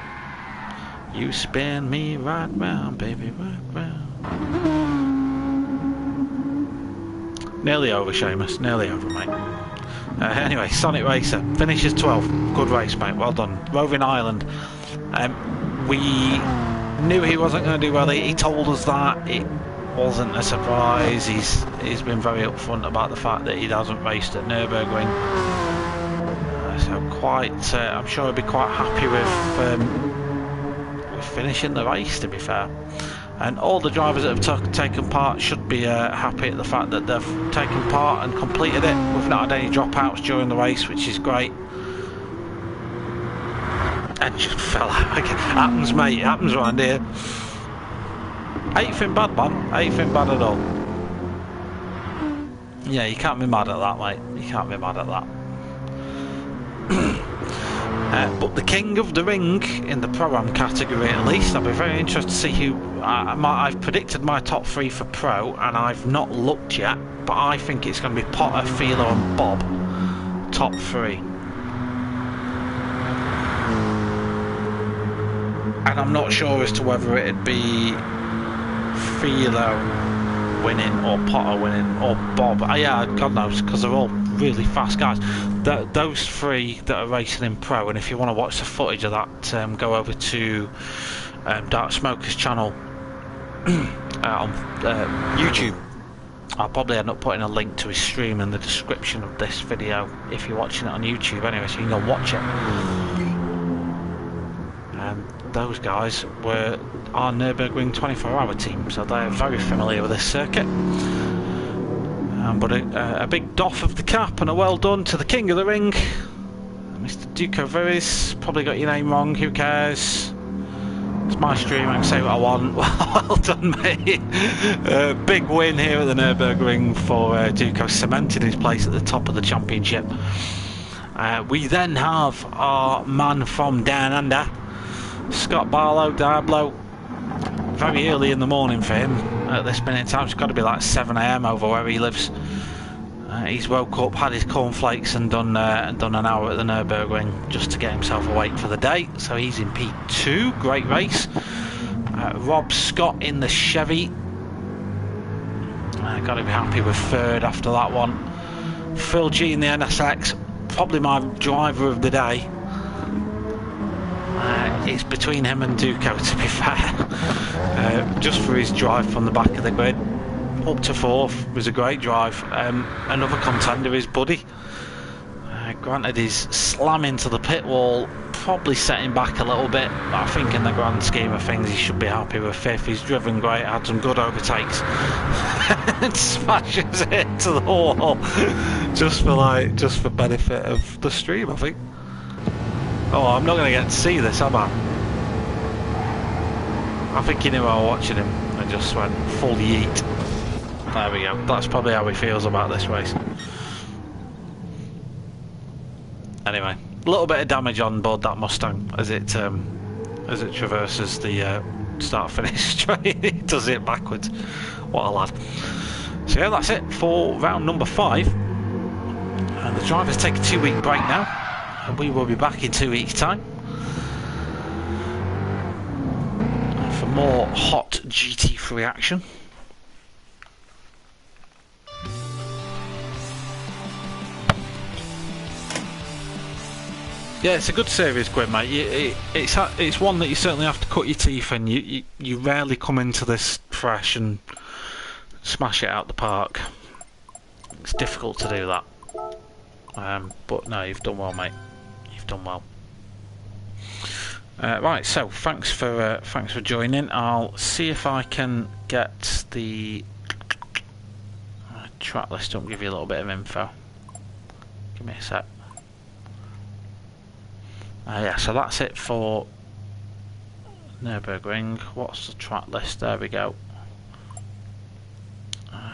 you spin me right round, baby, right round. Nearly over, Seamus. Nearly over, mate. Anyway, Sonic Racer finishes 12th. Good race, mate. Well done. Roving Island. We knew he wasn't going to do well. He told us that. It wasn't a surprise. He's been very upfront about the fact that he hasn't raced at Nurburgring. So quite, I'm sure he'll be quite happy with finishing the race, to be fair. And all the drivers that have taken part should be happy at the fact that they've taken part and completed it. We've not had any dropouts during the race, which is great. And just fell out again. Happens, mate. It happens around here. 8th in bad, man. 8th in bad at all. Yeah, you can't be mad at that, mate. You can't be mad at that. But the king of the ring in the Pro-Am category, at least, I'll be very interested to see who. I've predicted my top 3 for Pro, and I've not looked yet, but I think it's going to be Potter, Philo, and Bob. Top 3. And I'm not sure as to whether it'd be Philo winning or Potter winning or Bob. Yeah, God knows, because they're all really fast guys. Those 3 that are racing in Pro, and if you want to watch the footage of that, go over to Dark Smoker's channel on YouTube. I'll probably end up putting a link to his stream in the description of this video if you're watching it on YouTube anyway, so you can go watch it. Those guys were our Nurburgring 24-hour team, so they're very familiar with this circuit. But a big doff of the cap and a well done to the king of the ring, Mr. Duco Viris. Probably got your name wrong, who cares? It's my stream, I can say what I want. Well done, mate. Big win here at the Nurburgring for Duco, cementing his place at the top of the championship. We then have our man from down under, Scott Barlow, Diablo. Very early in the morning for him at this minute in time. It's got to be like 7 AM over where he lives. He's woke up, had his cornflakes, and done an hour at the Nurburgring just to get himself awake for the day. So he's in P2. Great race. Rob Scott in the Chevy. Got to be happy with 3rd after that one. Phil G in the NSX. Probably my driver of the day. It's between him and Duco, to be fair. Just for his drive from the back of the grid. Up to 4th was a great drive. Another contender is Buddy. Granted, his slam into the pit wall probably set him back a little bit, but I think in the grand scheme of things he should be happy with 5th. He's driven great, had some good overtakes. And smashes it to the wall just for benefit of the stream, I think. Oh, I'm not going to get to see this, am I? I think he knew I was watching him and just went full yeet. There we go. That's probably how he feels about this race. Anyway, a little bit of damage on board that Mustang as it traverses the start-finish straight. It does it backwards. What a lad. So yeah, that's it for round number 5. And the drivers take a 2-week break now. And we will be back in 2 weeks' time for more hot GT3 action. Yeah, it's a good series, Gwyn, mate. It's one that you certainly have to cut your teeth in. You rarely come into this fresh and smash it out the park. It's difficult to do that. But no, you've done well, mate. Done well. Right, so thanks for joining. I'll see if I can get the track list up, give you a little bit of info. Give me a sec. Yeah, so that's it for Nurburgring. What's the track list? There we go.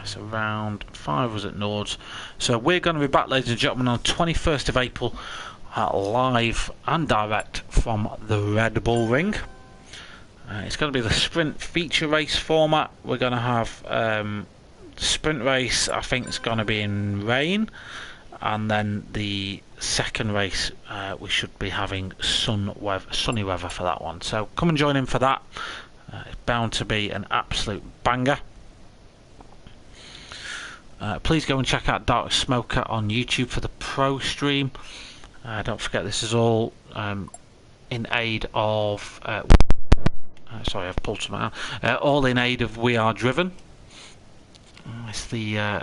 So round 5 was at Nords. So we're going to be back, ladies and gentlemen, on 21st of April. Live and direct from the Red Bull Ring. It's going to be the sprint feature race format. We're going to have sprint race, I think it's going to be in rain, and then the second race we should be having sunny weather for that one. So come and join in for that. It's bound to be an absolute banger. Please go and check out Dark Smoker on YouTube for the pro stream. Don't forget, this is all in aid of sorry, I've pulled some out. All in aid of We Are Driven. It's the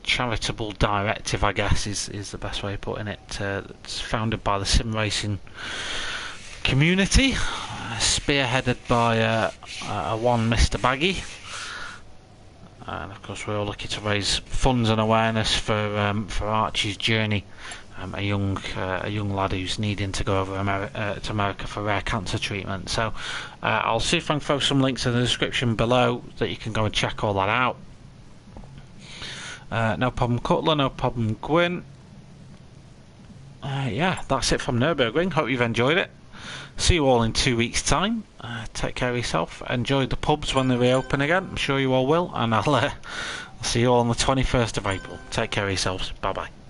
charitable directive, I guess, is the best way of putting it. It's founded by the sim racing community, spearheaded by one Mr. Baggy. And of course we're all looking to raise funds and awareness for Archie's journey, a young lad who's needing to go over to America for rare cancer treatment. So I'll see if I can throw some links in the description below that you can go and check all that out. No problem, Cutler. No problem, Gwyn. yeah, that's it from Nurburgring. Hope you've enjoyed it. See you all in 2 weeks' time. Take care of yourself. Enjoy the pubs when they reopen again. I'm sure you all will. And I'll see you all on the 21st of April. Take care of yourselves. Bye bye.